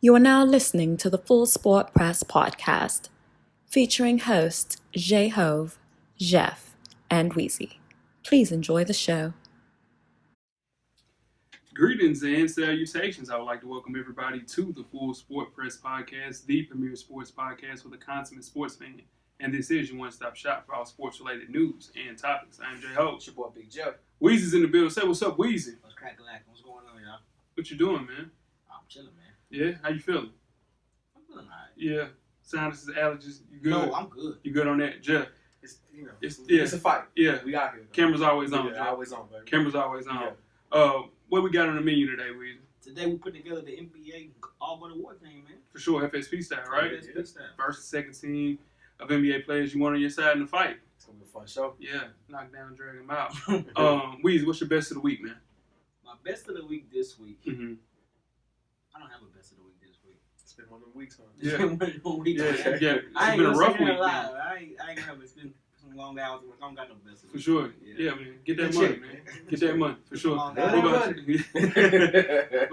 You are now listening to the Full Sport Press podcast, featuring hosts Jay Hove, Jeff, and Weezy. Please enjoy the show. Greetings and salutations. I would like to welcome everybody to the Full Sport Press podcast, the premier sports podcast for the consummate sports fan. And this is your one-stop shop for all sports-related news and topics. I'm Jay Hove. It's your boy Big Jeff. Weezy's in the building. Say what's up, Weezy. What's cracking? What's going on, y'all? What you doing, man? I'm chilling, man. Yeah? How you feeling? I'm feeling alright. Yeah. Sinuses, allergies, you good? No, I'm good. You good on that, Jeff? It's a fight. Yeah. We out here. Though. Camera's always on, Yeah, Jeff. always on, baby. Camera's always on. Yeah. What we got on the menu today, Weezy? Today we put together the NBA All-But Award thing, man. For sure, FSP style, right? FSP style. First and second team of NBA players you want on your side in the fight. It's gonna be a fun show. Yeah, knock down, drag him out. Weezy, what's your best of the week, man? My best of the week this week. Mm-hmm. I don't have a best of the week this week. It's been one of them weeks, huh? Yeah. It's been one of them weeks. Yeah. It's I ain't been a gonna rough sit here week, and man. lie. I ain't gonna have it. It's been some long hours. I don't got no best of the For week. sure. Yeah, man. Get that Good money, shit, man. man. Get that money, for sure. Long What hours. about you?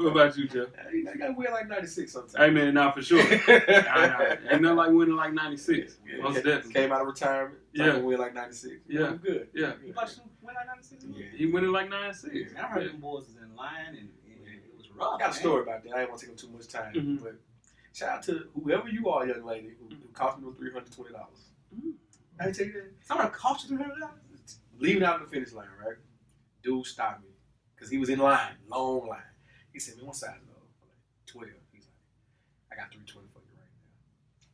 What about you, Jeff? I gotta win like 96 sometimes. Hey, man, nah, for sure. Ain't nothing like winning like 96. Yeah, Most definitely. Came out of retirement. Yeah. Yeah. Win like 96. Yeah. I'm good. Yeah. You about to win like 96? Yeah. He winning like 96. Man, I heard them boys was in line and it was rough. I got a man. story about that. I ain't want to take up too much time. Mhm. But shout out to whoever you are, young lady, who cost me $320. Mhm. I tell you that. Someone cost you $300? Leaving out of the finish line, right? Dude stopped me because he was in line, long line. He said, "Man, what size though?" I'm like, 12. He's like, "I got $320 for you right now."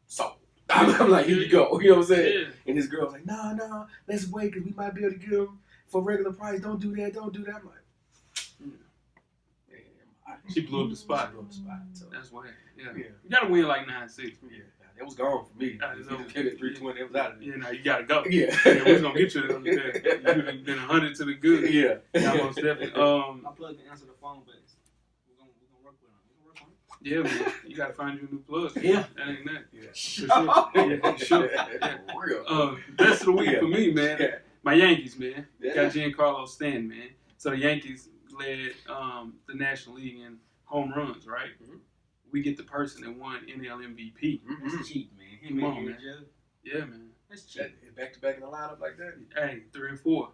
So I'm like, "Here you go." You know what I'm saying? Yeah. And this girl was like, "No, let's wait because we might be able to get them for regular price. Don't do that. I'm like, "Damn." She blew up the spot. She blew up the spot. So, That's why. Yeah. yeah. You got to win like 96. Yeah. It was gone for me. I If know. you just hit it 320, it was out of there. Yeah, now you got to go. Yeah. Yeah, we're going to get you there. You've been 100 to the good. Yeah. Yeah, most definitely. My plug can answer the phone, but we're gonna work with him. We're gonna work on it. Yeah, man. You got to find you a new plug. Yeah. That ain't that. Yeah. For sure. Yeah, for sure. Yeah. Real. Best of the week Yeah. for me, man. Yeah. My Yankees, man. Yeah. Got Giancarlo Stanton, man. So the Yankees led the National League in home runs, right? Mhm. We get the person that won NL MVP. That's cheap, man. Come Him on, and man. Joe. Yeah, man. That's cheap. Back to back in the lineup like that. Hey, 3 and 4.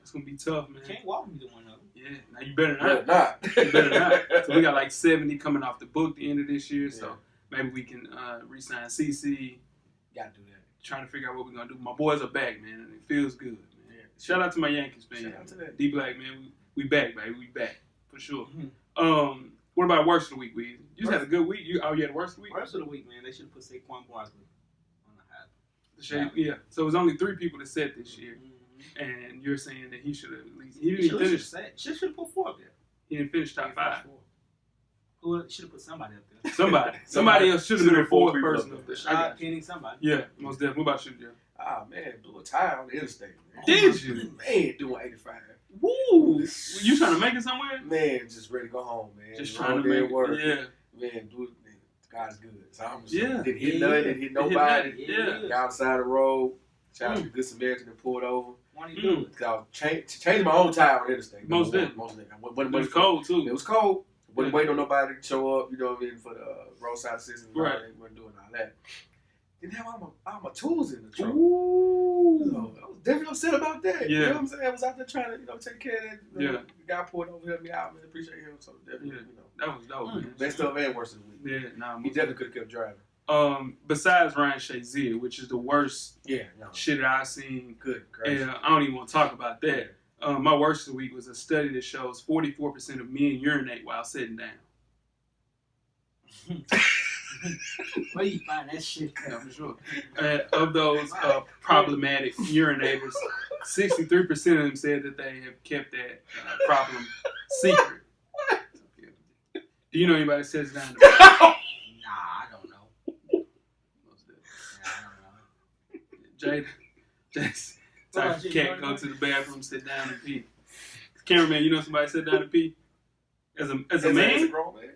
It's gonna be tough, man. Can't walk either one of them. Yeah. Now you better Better not. not. You better not. So we got like 70 coming off the book the end of this year. So Yeah. maybe we can re-sign CC. Gotta do that. Trying to figure out what we're gonna do. My boys are back, man, and it feels good, man. Yeah. Shout out to my Yankees, man. Shout out to that. D Black, man. We back, baby. We back for sure. Mhm. What about worst of the week, Weezy? You just had a good week. You had the worst of the week? Rest of the week, man, they should have put Saquon Barkley on the hat. The shade, yeah. So it was only 3 people that said this year, Mm-hmm. and you're saying that he should have at least. He didn't even finish. Should have put 4 up there. He didn't finish top 5. Who should have put somebody up there? Somebody else should have been the fourth people person up up there. I Shot got you. Penny, somebody. Yeah, most definitely. What about you, Jeff? Ah, man, blew a tire on the interstate, man. Did you? Man, doing 85. Woo! You trying to make it somewhere? Man, just ready to go home, man. Just Long trying to day make at work. it. Yeah. Man, God's good. So I'm just Yeah. didn't hit Yeah. nothing, didn't hit Hit nobody. nothing. Yeah. Got outside the road. Shout out to the Good Samaritan that pulled over. Why do you do it? Cause I was changing my own tire on the interstate. Most definitely. It was cold, too. It was cold. Wasn't Yeah. waiting on nobody to show up, you know what I mean, for the roadside assistance. Right. They wasn't doing all that. Didn't have all my tools in the truck. Ooh. So I was definitely upset about that. Yeah. You know what I'm saying? I was out there trying to, take care of that. You know, Yeah. The guy pulled over, helped me out, man. Appreciate him. So definitely, Yeah. That was dope, man. Best of and worst of the week. Yeah, nah. He definitely could have kept driving. Besides Ryan Shazier, which is the worst Yeah, no. shit that I've seen, Good, crazy. and I don't even want to talk about that. My worst of the week was a study that shows 44% of men urinate while sitting down. Where you find that shit? Yeah, for sure. Of those problematic urinators, 63% of them said that they have kept that problem secret. Do you know anybody that sits down? Nah, I don't know. Yeah, I don't know. Jay's What type about of you? cat go to the bathroom, sit down, and pee. Cameraman, you know somebody sit down and pee? As a As a man? grown man.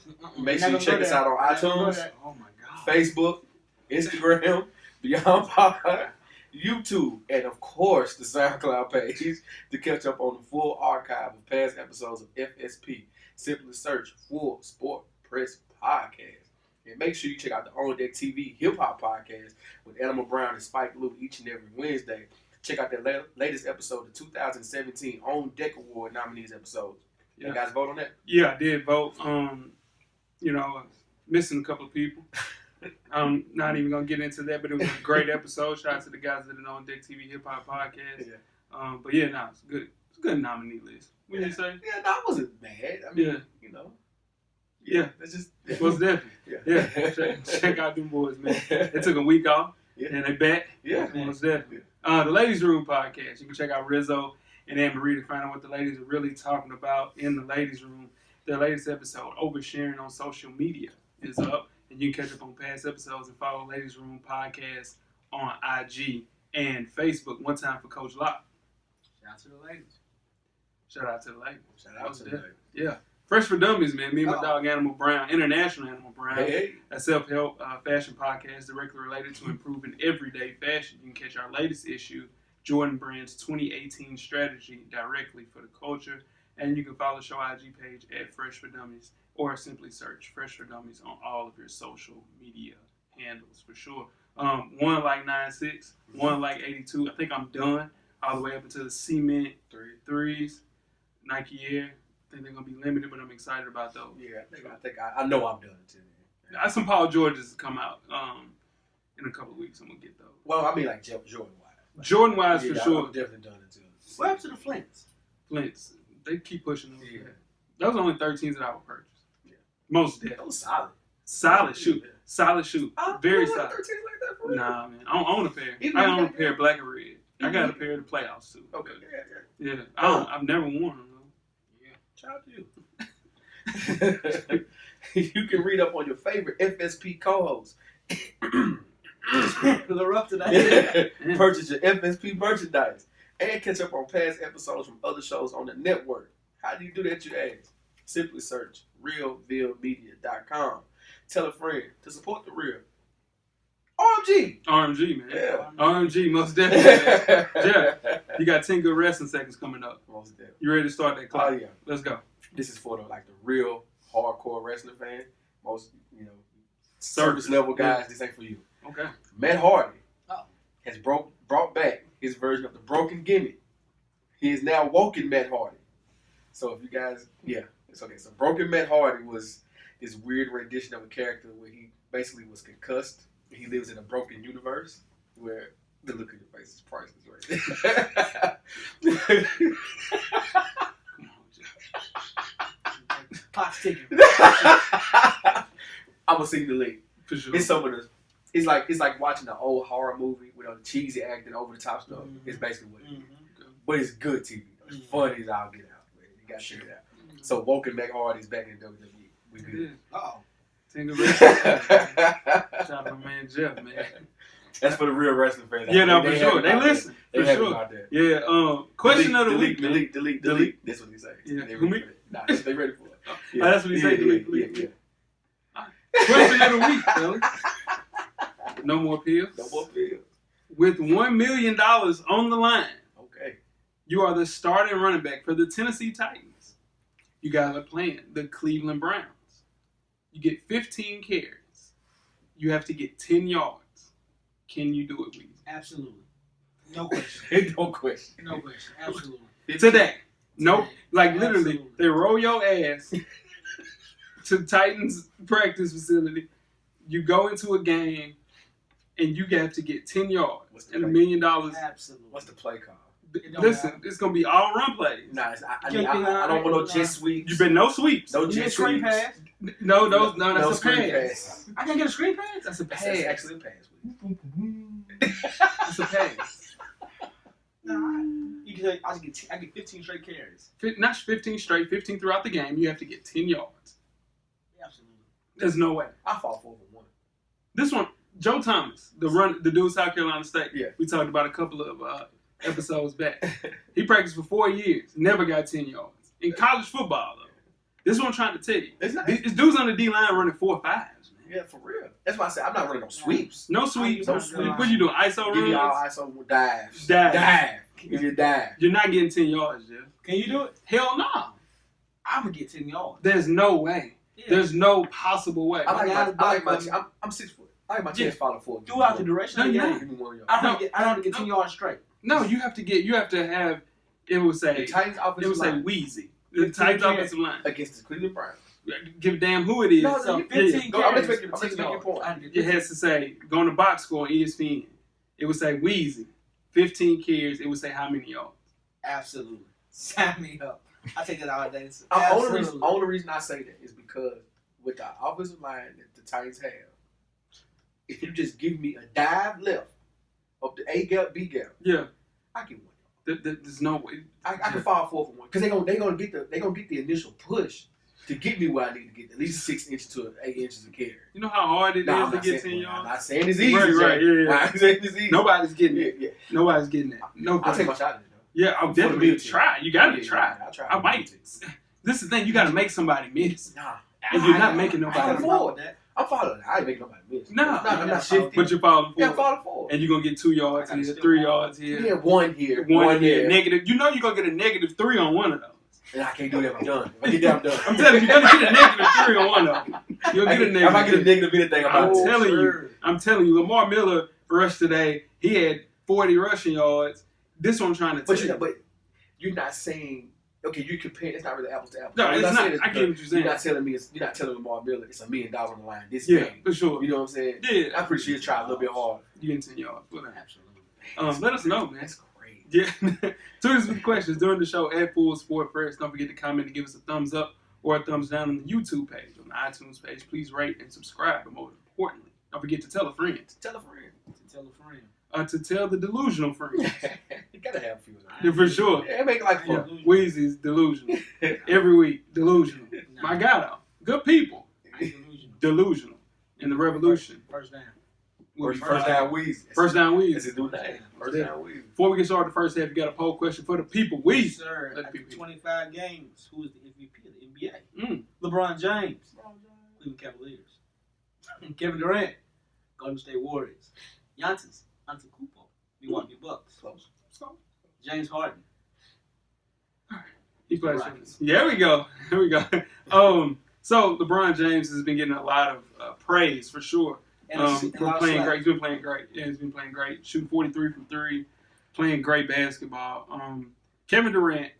Mm-mm. Make sure you Never check know us that. out on Never know iTunes, that. Oh my god. Facebook, Instagram, Beyond Pod, YouTube, and of course the SoundCloud page to catch up on the full archive of past episodes of FSP. Simply search Full Sport Press podcast. And make sure you check out the On Deck TV Hip Hop podcast with Animal Brown and Spike Lee each and every Wednesday. Check out their latest episode, the 2017 On Deck Award nominees episodes. Yeah. You guys vote on that? Yeah, I did vote. Missing a couple of people. I'm not even gonna get into that, but it was a great episode. Shout out to the guys that are On Deck TV Hip Hop podcast. Yeah. But yeah, it's good. It's a good nominee list. What did you say? Yeah, no, I wasn't mad. I mean, Yeah. you know. Yeah. It's just. Most definitely. Yeah. Check out them boys, man. They took a week off, Yeah. and they back. Yeah. Most definitely. The Ladies Room podcast. You can check out Rizzo and Anne Marie to find out what the ladies are really talking about in the Ladies Room. Their latest episode, Oversharing on Social Media, is up, and you can catch up on past episodes and follow Ladies Room podcast on IG and Facebook. One time for Coach Locke. Shout out to the ladies. Shout out to the ladies. Shout out to them. Yeah. Fresh for Dummies, man. Me and my Oh. dog Animal Brown, International Animal Brown. Hey. A self-help fashion podcast directly related to improving everyday fashion. You can catch our latest issue, Jordan Brand's 2018 strategy, directly for the culture. And you can follow the show IG page at Fresh for Dummies, or simply search Fresh for Dummies on all of your social media handles for sure. One like 96, one like 82. I think I'm done all the way up until the Cement threes, Nike Air. I think they're gonna be limited, but I'm excited about those. Yeah, I know I'm done too. Some Paul Georges come out in a couple of weeks. I'm gonna get those. Well, I mean like Jordan wise. Jordan wise for Yeah, sure. I'm definitely done it too. What happened to the Flints? Flints, they keep pushing those. Yeah. Those are only 13s that I would purchase. Yeah. Most That definitely. was solid. Solid shoe. Yeah. Solid shoe. I Very don't solid. like 13 like that for real. Nah, man. I own a pair. Even I you own a got- pair of black and red. I Even got a you- pair of the playoffs too. Okay. Yeah. Oh. I've never worn them though. Yeah. Shout out to you. You can read up on your favorite FSP co-hosts. A little rough today. Purchase your FSP merchandise and catch up on past episodes from other shows on the network. How do you do that, you ask? Simply search realvillemedia.com. Tell a friend to support the real. OMG! RMG, man. Yeah. RMG, most definitely. Yeah. You got 10 good wrestling seconds coming up. Most definitely. You ready to start that Oh clock? yeah. Let's go. This is for the real hardcore wrestling fan. Most Service service level guys. This ain't for you. Okay. Matt Hardy Oh. has brought back his version of the broken gimmick. He is now woken Matt Hardy. So if you guys, it's okay. So broken Matt Hardy was this weird rendition of a character where he basically was concussed. He lives in a broken universe where the look of your face is priceless, right? Come on, Jeff. Clock's ticking. I'm gonna see the link. For sure. It's some of the. It's like watching an old horror movie with all the cheesy acting, over the top stuff. Mhm. It's basically what it is. Mm-hmm. But it's good TV. It's Mhm. funny as I'll get out, man. You gotta check it out. So Woken Matt Hardy's back in WWE. We Yeah. good. Oh. 10 good wrestling seconds. Shout out to my man Jeff, man. That's for the real wrestling fans. Yeah, no, for sure. happy They about listen. that. For They happy sure. about that. Yeah, question of the week. man. Delete. That's what he says. Yeah. They Who, ready me? for it. Nah, they ready for it. Oh, that's what he said. Delete. Yeah. Question of the week, fellas. No more pills. No more pills. With $1 million on the line, Okay. you are the starting running back for the Tennessee Titans. You guys are playing the Cleveland Browns. You get 15 carries. You have to get 10 yards. Can you do it, Weezy? Absolutely. No question. No question. No question. Absolutely. Today. Nope. Like literally, Absolutely. they roll your ass to the Titans practice facility. You go into a game and you have to get 10 yards What's the and $1 play? million. Absolutely. What's the play call? It don't Listen, matter. it's gonna be all run plays. Nah, I Nah, don't want no nah. jet sweeps. You've been no sweeps. No You need a jet screen sweeps. pass. No, that's a screen pass. pass. I can't get a screen pass. That's a That's pass. actually a pass. That's a pass. Nah. You can. I get 15 straight carries. Not 15 straight, 15 throughout the game. You have to get 10 yards. Absolutely. There's no way. I fall for one. This one, Joe Thomas, the dude South Carolina State. Yeah. We talked about a couple of episodes back. He practiced for 4 years, never got 10 yards. In college football, though. This is what I'm trying to tell you. It's not, This dude's on the D-line running 4.5s, man. yeah, for real. That's why I said I'm not running no sweeps. No sweeps. No What you doing? ISO Give me all runs? ISO dives. Dive. Give me a dive. You're not getting 10 yards, Jeff. Can you do it? Hell no. I'm gonna get 10 yards. There's no way. Yeah. There's no possible way. I like my. Guys, I'm 6 foot. I like my chest falling forward. throughout the duration of the No, you're game, Give me 1 yard. I don't have to get 10 yards straight. No, you have to have. It would The say. Titans It offensive would say line Wheezy. The 15 Titans carries. offensive line. against the Cleveland Browns. Give a damn who it is. No, So you- 15 Go, I'm carries, making your 10 yards. point. I had to get It has to say go on the box score on ESPN. It would say Wheezy. 15 carries. It would say how many yards. Absolutely. Sign me up. I take that all day. Only reason I say that is because with the offensive line that the Titans have, if you just give me a dive left of the A gap, B gap, Yeah. I get 1 yard. There's no way. I can fall 4 for 1 because they gonna get the initial push to get me where I need to get at least 6 inches to 8 inches of carry. You know how hard it Nah, is to get 10 I'm yards? not saying it's easy. Right, Jay. yeah. I'm saying it's easy. Nobody's getting it. Yeah. Nobody's getting that. No I'll question. take my shot at it though. Yeah, I'll For the definitely big team. try. You got to Yeah, try. I'll try. I might. This is the thing. You got to make somebody miss. Nah. And you're not making I nobody can't miss. afford that. I'm following. I ain't making nobody miss. Nah. I'm not shifting. But you're falling Yeah, I'm forward. falling forward. And you're going to get 2 yards I gotta here, still 3 fall. yards here. Yeah, 1 here, One 1 here. there. Negative. You know you're going to get a -3 on one of those. And I can't do that. I'm done. If I get that, I'm done. I'm telling you, you're going to get a -3 on one of them. You'll get a negative. If I get a negative anything, I'm I'm out. telling you. sure. I'm telling you, Lamar Miller rushed today. He had 40 rushing yards. This one I'm trying to tell you. But you're not saying okay. You compare. It's not really apples to apples. No, What it's I'm not. saying is I get what you're saying. You're not telling me. You're not telling Lamar Miller it's $1 million on the line this Yeah, game. for sure. You know what I'm saying? Yeah. I'm pretty sure you try a little bit hard. You getting 10 yards. Whatever. Absolutely. Let us know, man. That's great. Yeah. Tweet us with questions during the show at Full Sport Press. Don't forget to comment and give us a thumbs up or a thumbs down on the YouTube page. On the iTunes page, please rate and subscribe. But most importantly, don't forget to tell a friend. Tell a friend. To tell a friend. To tell the delusional friend. You gotta have a few of Yeah, for sure. Yeah, make it like Yeah. fun. Wheezy's delusional. Every week, delusional. My God, though. Good people. Delusional. In the revolution. First down. will be First down Weezy. First down It's Weezy. a new name. First Yeah. down Weezy. Before we get started the first half, you got a poll question for the people. Yes, Weezy. sir. Let After people- 25 games, who is the MVP of the NBA? Mm. LeBron James, Cleveland Cavaliers. Kevin Durant, Golden State Warriors. Giannis Antetokounmpo, Milwaukee Bucks. Close. James Harden. He plays. Rockets. Yeah, there we go. Here we go. So LeBron James has been getting a lot of praise for sure. And a lot For of playing slack. great. He's been playing great. Yeah, he's been playing great. Shooting 43 from 3. Playing great basketball. Kevin Durant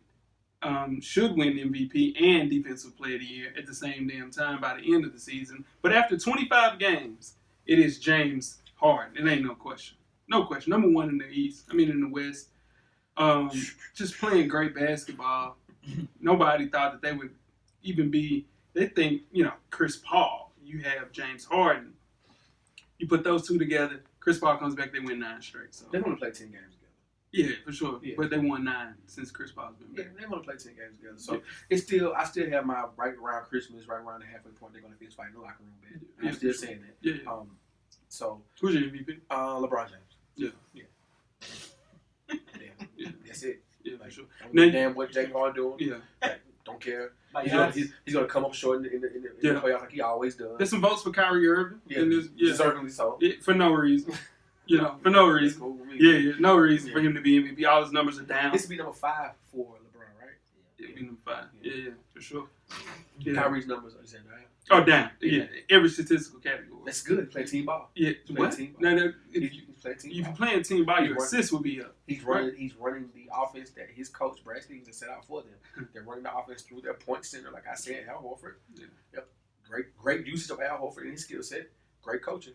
should win MVP and Defensive Player of the Year at the same damn time by the end of the season. But after 25 games, it is James Harden. It ain't no question. No question. Number 1 in the East. I mean, in the West. Just playing great basketball. Nobody thought that they would even be. They think, Chris Paul. You have James Harden. You put those two together. Chris Paul comes back. They win 9 straight. So They want to play 10 games together. yeah, for sure. Yeah. But they won 9 since Chris Paul's been Yeah, back. they want to play 10 games together. So it's still, I still have my right around Christmas, right around the halfway point. They're going to finish fighting the locker room bit. Yeah, I'm still for sure. saying that. Yeah. So Who's your MVP? LeBron James. Yeah. Yeah. Yeah. That's it. Yeah, for Like, sure. don't Now- give a damn what James Harden doing. Yeah. Like, don't care. Like He's gonna, Giannis. he's gonna come up short in the Yeah. playoffs like he always does. There's some votes for Kyrie Irving. Yeah, And there's, yeah. deservingly so. Yeah, for no reason. For no It's reason. cool with me. Yeah, no reason Yeah. for him to be MVP. All his numbers are down. This would be number 5 for LeBron, right? Yeah, be number 5. Yeah, for sure. Yeah. Kyrie's numbers are saying that. Oh, down. Yeah, every statistical category. That's good. He play team ball. Yeah, Play what? team ball. No, He if play team you're ball. playing team ball, your He's assists will be up. He's running the offense that his coach Brad Stevens has set out for them. They're running the offense through their point center, like I said, Al Horford. Yeah. Yep. Great usage of Al Horford and his skill set. Great coaching.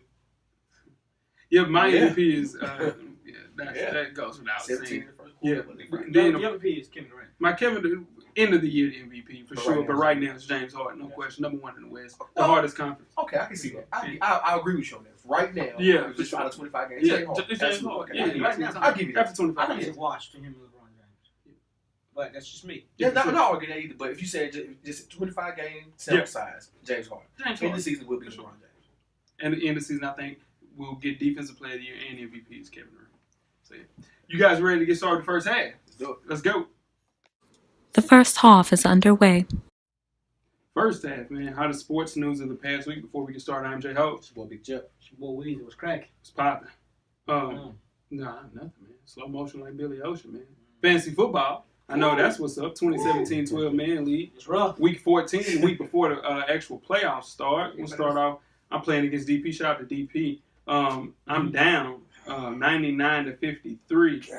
Yeah, my Yeah. MVP is Yeah. that goes without 17 saying. in the first Yeah. quarter. but Then The MVP is Kevin Durant. my Kevin, end of the year MVP for But sure. right But now- right now it's James Harden, no Yeah. question. Number 1 in the West, the Well, hardest conference. Okay, I can see that. I agree with you on that. Right now, Yeah, just for out sure. of 25 games, Yeah, James Harden. it's James Absolutely. Harden. Okay, Yeah, I give you right that. now, I'll give you that. After I 25 think games. it's washed for him and LeBron James. But that's just me. Yeah, for not sure. arguing that either. But if you say just 25 game sample Yeah. size, James Harden. James In Harden. the season will be For sure. LeBron James. And at the end of the season, I think we'll get Defensive Player of the Year and MVP is Kevin Durant. So, yeah. You guys ready to get started the first half? Let's do it. Let's go. The first half is underway. First half, man. Hottest sports news of the past week. Before we get started, I'm Jay Ho. It's your boy Big Jeff. It's your boy Weezy was cracking. It's popping. Nah, nothing, man. Slow motion like Billy Ocean, man. Fantasy football. I know that's what's up. 2017 12-man league. It's rough. Week 14, the week before the actual playoffs start. We'll start off. I'm playing against DP. Shout out to DP. I'm down 99-53,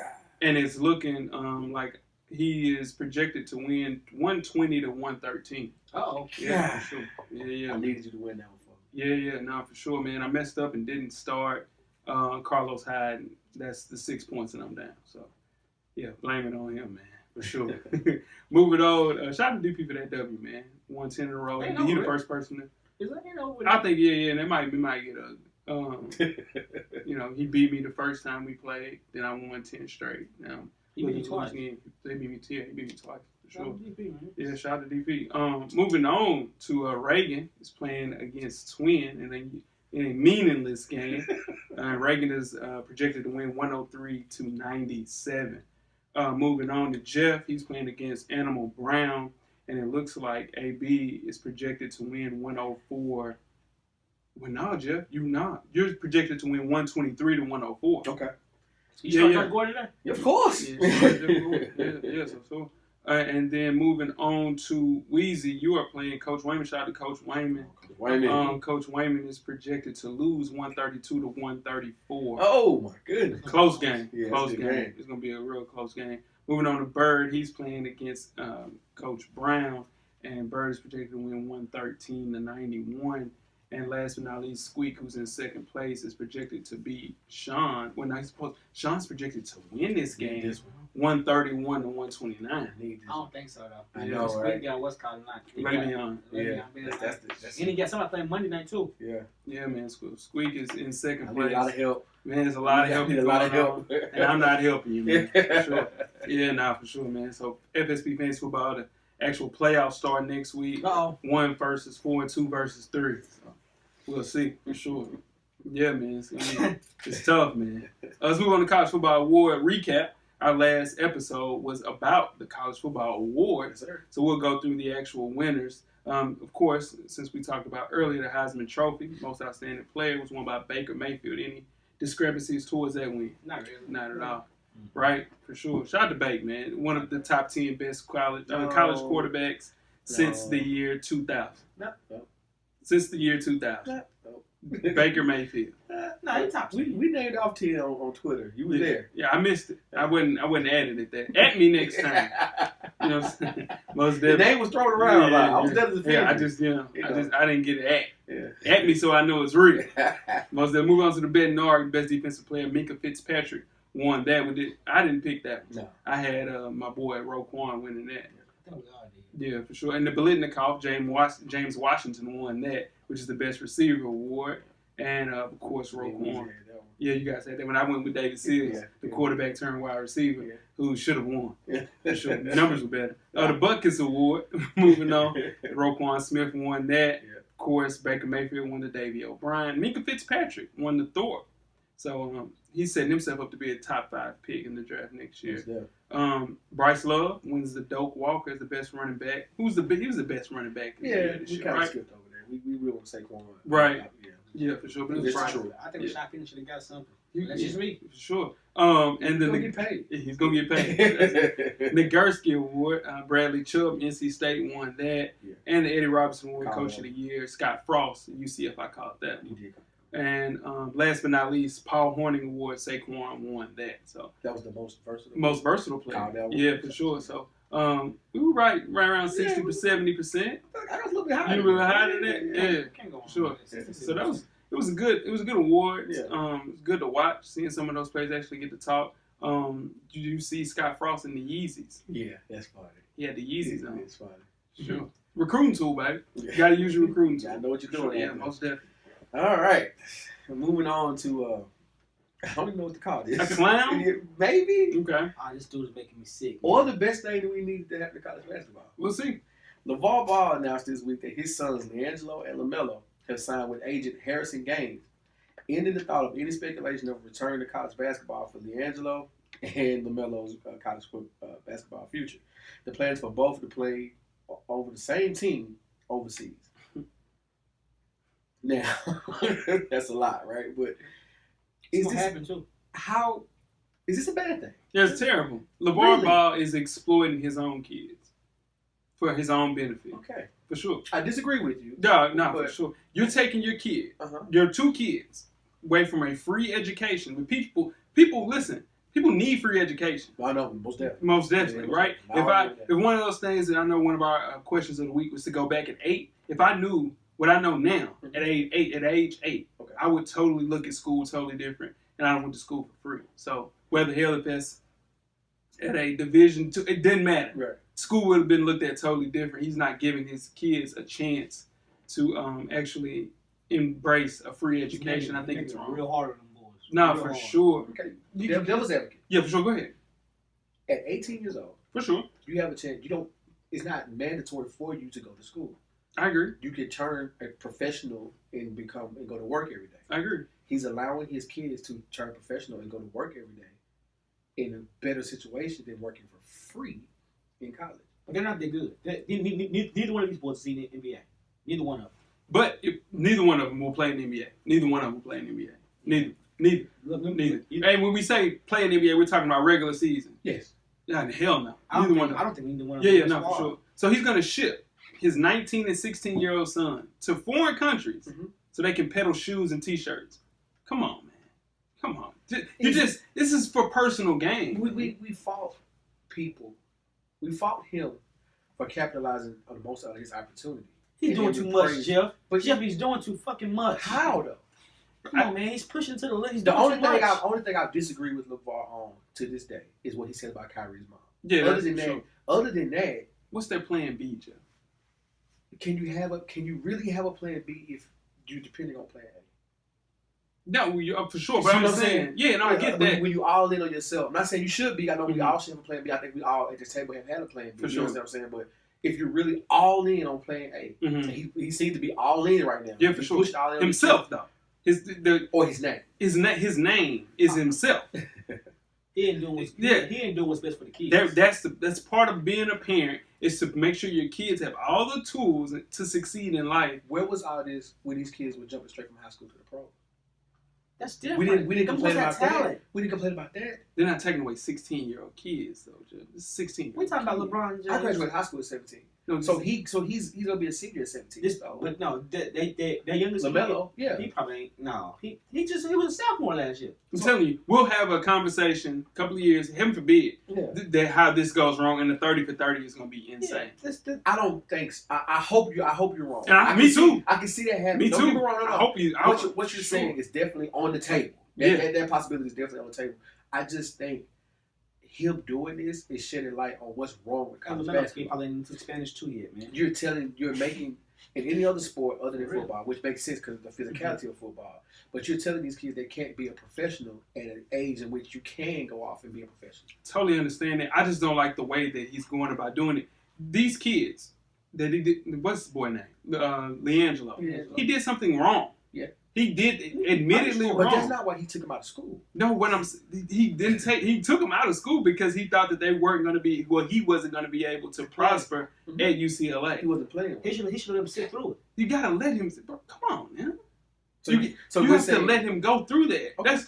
and it's looking like he is projected to win 120 to 113. Uh-oh. Yeah, for sure. Yeah. I needed you to win that one for me. Yeah, no, for sure, man. I messed up and didn't start Carlos Hyde. That's the 6 points that I'm down. So, yeah, blame it on him, man, for sure. Moving on. Shout out to DP for that W, man. 110 in a row. Ain't He the over it. first person to. Is that over? I think, yeah, and it might get ugly. He beat me the first time we played. Then I won 10 straight. Now, He beat you twice. They beat me 10. He beat me twice, for sure. DP, man. Yeah, shout out to DP. Moving on to Reagan is playing against Twin in a meaningless game. Reagan is projected to win 103 to 97. Moving on to Jeff, he's playing against Animal Brown, and it looks like AB is projected to win 104. Well, no, Jeff, you're not. You're projected to win 123 to 104. Okay. You start trying to go today? Of course. Yeah, so. And then moving on to Wheezy, you are playing Coach Wayman. Shout out to Coach Wayman. Coach Wayman is projected to lose 132 to 134. Oh my goodness. Close game. Yeah, Close it's a game. game. It's gonna be a real close game. Moving on to Bird, he's playing against Coach Brown, and Bird is projected to win 113 to 91. And last but not least, Squeak, who's in second place, is projected to beat Sean. Sean's projected to win this game, This one. 131 to 129. I need this. I don't think so, though. I know, Squid right? got what's called not. Le'Veon. Yeah. And he got somebody playing Monday night, too. Yeah. Yeah, man. Squeak is in I second need place. a lot of help. Man, there's a lot of help. I need a lot of going help. on, and I'm not helping you, man. For sure. Yeah, for sure, man. So FSP Fantasy Football, the actual playoffs start next week. Uh-oh. 1 versus 4 and 2 versus 3. So we'll see for sure. Yeah, man. It's tough, man. Let's move on to College Football Award recap. Our last episode was about the College Football Awards. Yes, sir. So we'll go through the actual winners. Of course, since we talked about earlier, the Heisman Trophy, most outstanding player, was won by Baker Mayfield. Any discrepancies towards that win? Not really. Not at all. Right? For sure. Shout out to Baker, man. One of the top 10 best college quarterbacks since the year 2000. No. Since the year 2000. No. Baker Mayfield. No, he top 10. We named off 10 on Twitter. You were there. Yeah, I missed it. I wouldn't add it at that. At me next time. You know what I'm saying? Most The definitely. name was thrown around a lot. I was there to defend Yeah, you. I didn't get it Yeah. at me, so I know it's real. Most definitely. Move on to the Bednar, best defensive player, Minka Fitzpatrick won that one. I didn't pick that one. No. I had my boy Roquan winning that. I think we all did. Yeah, for sure. And the Biletnikoff, James Washington won that, which is the best receiver award. And of course, Roquan. Yeah, you guys had that. When I went with David Seals, the quarterback turned wide receiver, who should have won. For sure. The numbers were better. The Butkus Award, moving on. Roquan Smith won that. Yeah. Of course, Baker Mayfield won the Davey O'Brien. Minka Fitzpatrick won the Thorpe. So he's setting himself up to be a top 5 pick in the draft next year. Bryce Love wins the Doak Walker as the best running back. He was the best running back in the year this we year, kind of right? skipped over there. We really want to say Saquon. Right. Yeah. Yeah, for sure. But it was It's Bryce. true. I think Rashad Penny should have got something. He- That's just me. For sure. And then He's gonna get paid. he's going to get paid. Nagurski Award, Bradley Chubb, NC State won that. Yeah. And the Eddie Robinson Award, Colorado. Coach of the Year, Scott Frost, UCF, I called that He one. did. And last but not least, Paul Hornung Award, Saquon won that. So That was the most versatile. most versatile player. Called that one. Yeah, for sure. So we were right around 60 to 70%. I was a little bit higher. You were higher than that? Yeah. Can't go on. Sure. Yeah. So it was a good award. Yeah. It was good to watch, seeing some of those players actually get to talk. Did you see Scott Frost in the Yeezys? Yeah, that's funny. He had the Yeezys on. It's funny. Sure. Recruiting tool, baby. Yeah. You gotta use your recruiting tool. I know what you're Sure, doing. yeah, Anthony. most definitely. All right. Moving on to I don't even know what to call this. A clown? Maybe. Okay. This dude is making me sick. Or the best thing that we needed to happen in college basketball. We'll see. LeVar Ball announced this week that his sons LiAngelo and LaMelo have signed with agent Harrison Gaines, ending the thought of any speculation of return to college basketball for LiAngelo and LaMelo's college basketball future. The plan is for both to play over the same team overseas. Now, that's a lot, right? But It's is gonna this happen too. how Is this a bad thing? Yeah, it's terrible. LeVar Really? Ball is exploiting his own kids for his own benefit. Okay. For sure. I disagree with you. No, for But- sure. You're taking your kid, Uh-huh. your 2 kids, away from a free education. But people listen. People need free education. I know, most definitely. Most definitely, Yeah, right? I agree with that. If one of those things that I know, one of our questions of the week was to go back at 8. If I knew what I know now at age 8, Okay. I would totally look at school totally different, and I went to school for free. So whether hell if that's at a Division II, it didn't matter. Right. School would have been looked at totally different. He's not giving his kids a chance to actually embrace a free education. I think it's wrong. real hard on them boys. Nah, Real for hard. sure. Okay. You- Devil's advocate. Yeah, for sure. Go ahead. At 18 years old, For sure. you have a chance. It's not mandatory for you to go to school. I agree. You can turn a professional and go to work every day. I agree. He's allowing his kids to turn professional and go to work every day in a better situation than working for free in college. But they're not that good. Neither one of these boys see the NBA. Neither one of them. But neither one of them will play in the NBA. Neither one of them will play in the NBA. Neither. Hey, when we say play in the NBA, we're talking about regular season. Yes. Yeah, hell no. I Neither don't one think, of I them. don't think neither one of Yeah, them. yeah, no, for sure. So he's going to ship his 19 and 16-year-old son to foreign countries so they can peddle shoes and T-shirts. Come on, man. Come on. This is for personal gain. We fought people. We fought him for capitalizing on the most out of his opportunity. He's And doing then too we much, praise- Jeff. But Jeff, he's doing too fucking much. How though? Come on, man. He's pushing to the left. He's The doing only too much. thing I disagree with LeVar on to this day is what he said about Kyrie's mom. Yeah, Other that's than for that, sure. other than that, What's their plan B, Jeff? can you really have a plan B if you're depending on plan A? No, for sure. You But see I'm what just I'm saying. saying? Yeah, no, I get that. When you all in on yourself. I'm not saying you should be. I know we Mhm. all should have a plan B. I think we all at this table have had a plan B. For You sure. understand what I'm saying? But if you're really all in on plan A, Mhm. and he seems to be all in right now. Yeah, for He sure. pushed all in on Himself, though. His name. his name is himself. He ain't doing what's, Yeah. he ain't doing what's best for the kids. That's part of being a parent is to make sure your kids have all the tools to succeed in life. Where was all this when these kids were jumping straight from high school to the pro? That's different. We didn't Them complain boys about got talent. that. We didn't complain about that. They're not taking away 16-year-old kids though, Jeff. This is 16. We talking about LeBron James. I graduated high school at 17. No, So he's gonna be a senior at 17. This, so. but no, their youngest LaMelo, yeah. kid, he probably ain't. No, he was a sophomore last year. I'm telling you, we'll have a conversation a couple of years, heaven forbid, Yeah. that how this goes wrong, and the 30 for 30 is going to be insane. I don't think. I hope you're wrong. And can me see- too. I can see that happening. Me Don't too. get me wrong. No, no. I hope you. What you're sure. saying is definitely on the table. Yeah. That possibility is definitely on the table. I just think him doing this is shedding light on what's wrong with college LaMelo basketball. probably ain't to Spanish too yet, man. You're making in any other sport other than Really? football, which makes sense because of the physicality of football. But you're telling these kids they can't be a professional at an age in which you can go off and be a professional. Totally understand that. I just don't like the way that he's going about doing it. These kids that he did, what's his boy name? LiAngelo. Yeah. He did something wrong. Yeah. He did admittedly But wrong. that's not why he took him out of school. No, he didn't take. He took him out of school because he thought that they weren't going to be. Well, he wasn't going to be able to prosper Mhm. at UCLA. He wasn't playing. He should let him sit through it. You gotta let him. Bro, come on, man. So you you're have saying, to let him go through that. Okay. That's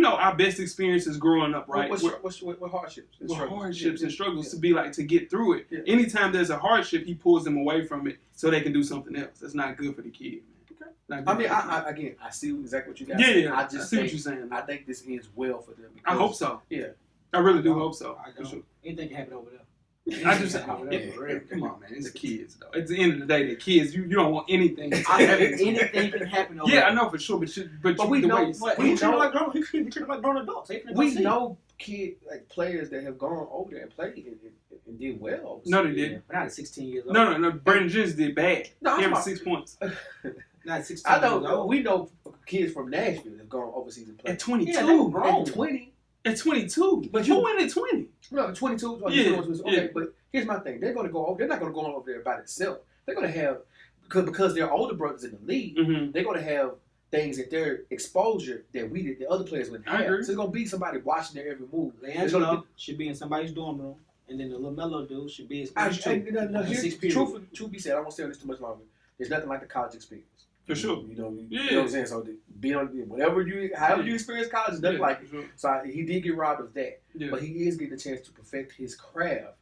our best experiences growing up, right? What hardships? and With struggles? hardships Yeah, and struggles yeah. to be like to get through it. Yeah. Anytime there's a hardship, he pulls them away from it so they can do something else. That's not good for the kid, man. Okay. Not good I mean, for the I again, I see exactly what you guys kid. saying. yeah. I I just see what think, you're saying. I think this ends well for them. I because- hope so. Yeah. I really do hope so. I For don't. sure. Anything can happen over there. I just Anything can happen over there. come on, man. It's kids though. At the end of the day, they're kids. You don't want anything. to I said happen. anything can happen over Yeah, there. I know for sure, but we the know- way you but say- He we treated know- like grown. He treated like grown adults. They finna go We see. know players that have gone over there and played and did well. No, they Yeah, didn't. but not at 16 years old. No. Brandon Jennings did bad. No, He I'm had talking 6 points Not at 16 I years know. old. We know kids from Nashville that have gone overseas and at played. 22. Yeah, they were grown. At 20. At 22. But Who you- went at 20? No, 22. Yeah, Okay, yeah. but here's my thing. They're going to go over. They're not going to go over there by themselves. They're going to have because they're older brothers in the league. Mm-hmm. They're going to have things that their exposure that the other players wouldn't I have. agree. So there's going to be somebody watching their every move. LiAngelo should be in somebody's dorm room, and then the LaMelo dude should be in Spanish too. No, Six here's period. truth be said, I won't stay on this too much longer. There's nothing like the college experience. For sure. You know Yeah. what I'm saying? So being on however you experience college, nothing Yeah, like for it. sure. So he did get robbed of that. Yeah. But he is getting a chance to perfect his craft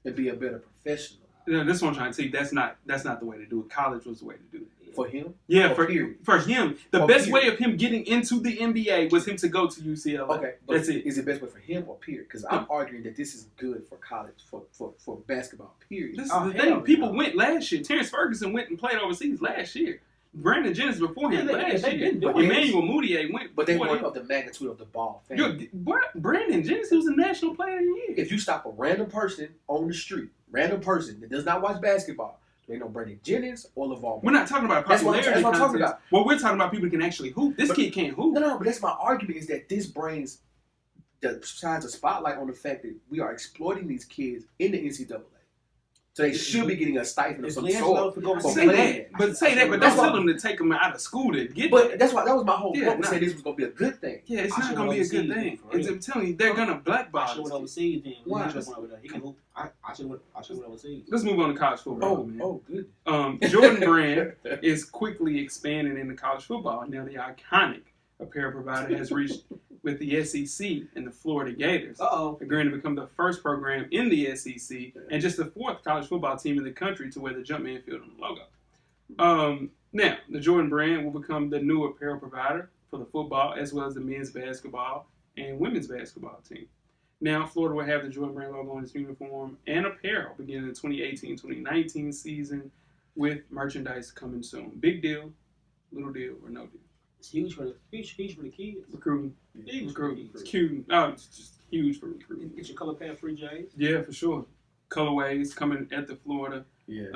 and be a better professional. Yeah, this is what I'm trying to say. That's not the way to do it. College was the way to do it. For him? Yeah, Or for him, the Or best period. way of him getting into the NBA was him to go to UCLA. Okay, but That's it. is it best way for him or period? Because I'm arguing that this is good for college, for basketball, period. This is Oh, the hell thing. People no. went last year. Terrence Ferguson went and played overseas last year. Brandon Jennings before him Yeah, last they year. been doing Emmanuel Moutier went But they before weren't him. of the magnitude of the ball fan. Brandon Jennings, he was a national player of the year. If you stop a random person on the street, random person that does not watch basketball, they know Brandon Jennings or LeVar. We're not talking about That's what I'm popularity talking contest. about. Well, we're talking about people who can actually hoop. This But- kid can't hoop. No, but that's my argument is that this brings shines a spotlight on the fact that we are exploiting these kids in the NCAA. So they should be getting a stipend of If some Lance sort. knows to go for Say playing. that, but don't That's tell why- them to take them out of school to get But there. that's why that was my whole Yeah, point. We nah. said this was gonna be a good thing. Yeah, it's I not should've gonna be a good overseas, thing. for real. I'm telling you, they're gonna I blackball should have went us. overseas then. Why? He should have went over there. He can hoop. I should have went overseas. Let's move on to college football, man. Good. Jordan Brand is quickly expanding into college football. Now the iconic apparel provider has reached with the SEC and the Florida Gators, Uh-oh. agreeing to become the first program in the SEC and just the fourth college football team in the country to wear the Jumpman field on the logo. Now, the Jordan Brand will become the new apparel provider for the football as well as the men's basketball and women's basketball team. Now, Florida will have the Jordan Brand logo on its uniform and apparel beginning the 2018-2019 season with merchandise coming soon. Big deal, little deal, or no deal. It's huge for the kids. Recruiting. Huge for the Recruiting. It's kids. cute. Oh, it's just huge for recruiting. Get your color pad free J's. Yeah, for sure. Colorways coming at the Florida, Yeah.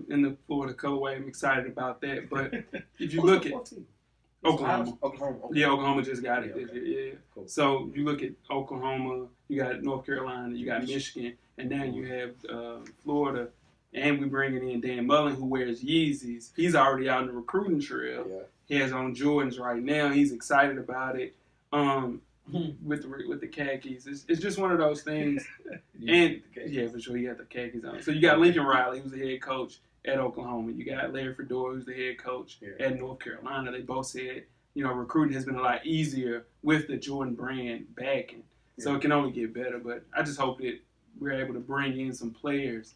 in the Florida colorway. I'm excited about that. But if you look at Oklahoma. Oklahoma. Yeah, Oklahoma just got it. Yeah, this okay. year, yeah. Cool. So you look at Oklahoma, you got North Carolina, you got Michigan, and now you have Florida, and we're bringing in Dan Mullen, who wears Yeezys. He's already out on the recruiting trail. Yeah. He has on Jordans right now. He's excited about it. With the khakis, it's just one of those things. And yeah, for sure, he got the khakis on. So you got Lincoln Riley, who's the head coach at Oklahoma. You got Larry Fedora, who's the head coach at North Carolina. They both said, recruiting has been a lot easier with the Jordan Brand backing. So it can only get better. But I just hope that we're able to bring in some players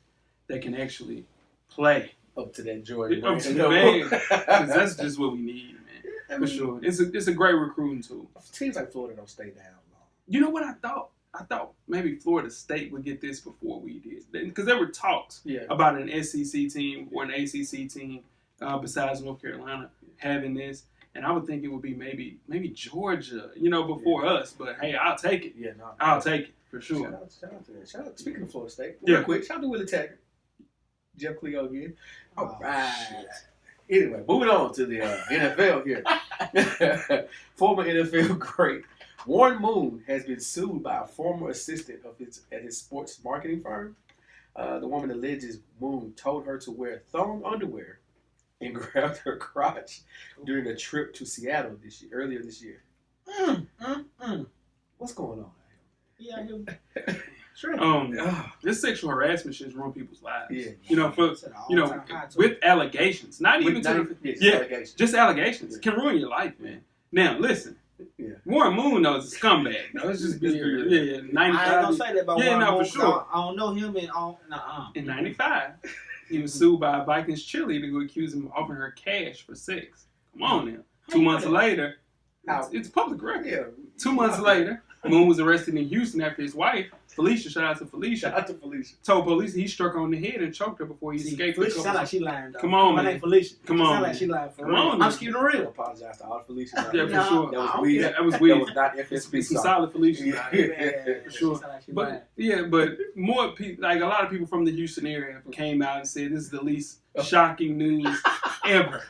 that can actually play. Up to that Jordan. Up to the man. 'Cause that's just what we need, man. For sure. It's a great recruiting tool. Teams like Florida don't stay down long. You know what I thought? I thought maybe Florida State would get this before we did. Because there were talks about an SEC team or an ACC team besides North Carolina having this. And I would think it would be maybe Georgia, before us. But, hey, I'll take it. Yeah, no. I'll take it, for sure. Shout out to that. Shout out. Speaking of Florida State, Yeah. real quick, shout out to Willie Taggart. Jeff Cleo again. All Oh, right. shit. Anyway, moving on to the NFL here. Former NFL great Warren Moon has been sued by a former assistant at his sports marketing firm. The woman alleges Moon told her to wear thong underwear and grabbed her crotch during a trip to Seattle earlier this year. What's going on? Yeah, sure. This sexual harassment should ruin people's lives. Yeah. With allegations. Not even allegations. just allegations can ruin your life, man. Now, listen. Yeah. Warren Moon knows a scumbag. Let's just be real. Yeah, 95. I ain't gonna say that about Yeah, Warren no, Moon, for sure. I don't know him and all. In 95, he was sued by a Vikings cheerleader who accused him of offering her cash for sex. Come on now. 2 months later, it's public record. Yeah. 2 months later, Moon was arrested in Houston after his wife, Felicia, shout out to Felicia, told police he struck her on the head and choked her before he escaped. Felicia sound like she lying, though. Come on, My man. name Felicia. Come She on, sound like man. she lying for Come real. on, I'm man. just keeping it I real. apologize to all Felicia. Yeah, for sure. That was I weird. don't That was That weird. was not FSB. Some solid Felicia. Yeah. For sure. She sound like she lying. But yeah, but more people, like a lot of people from the Houston area, came out and said this is the least shocking news ever.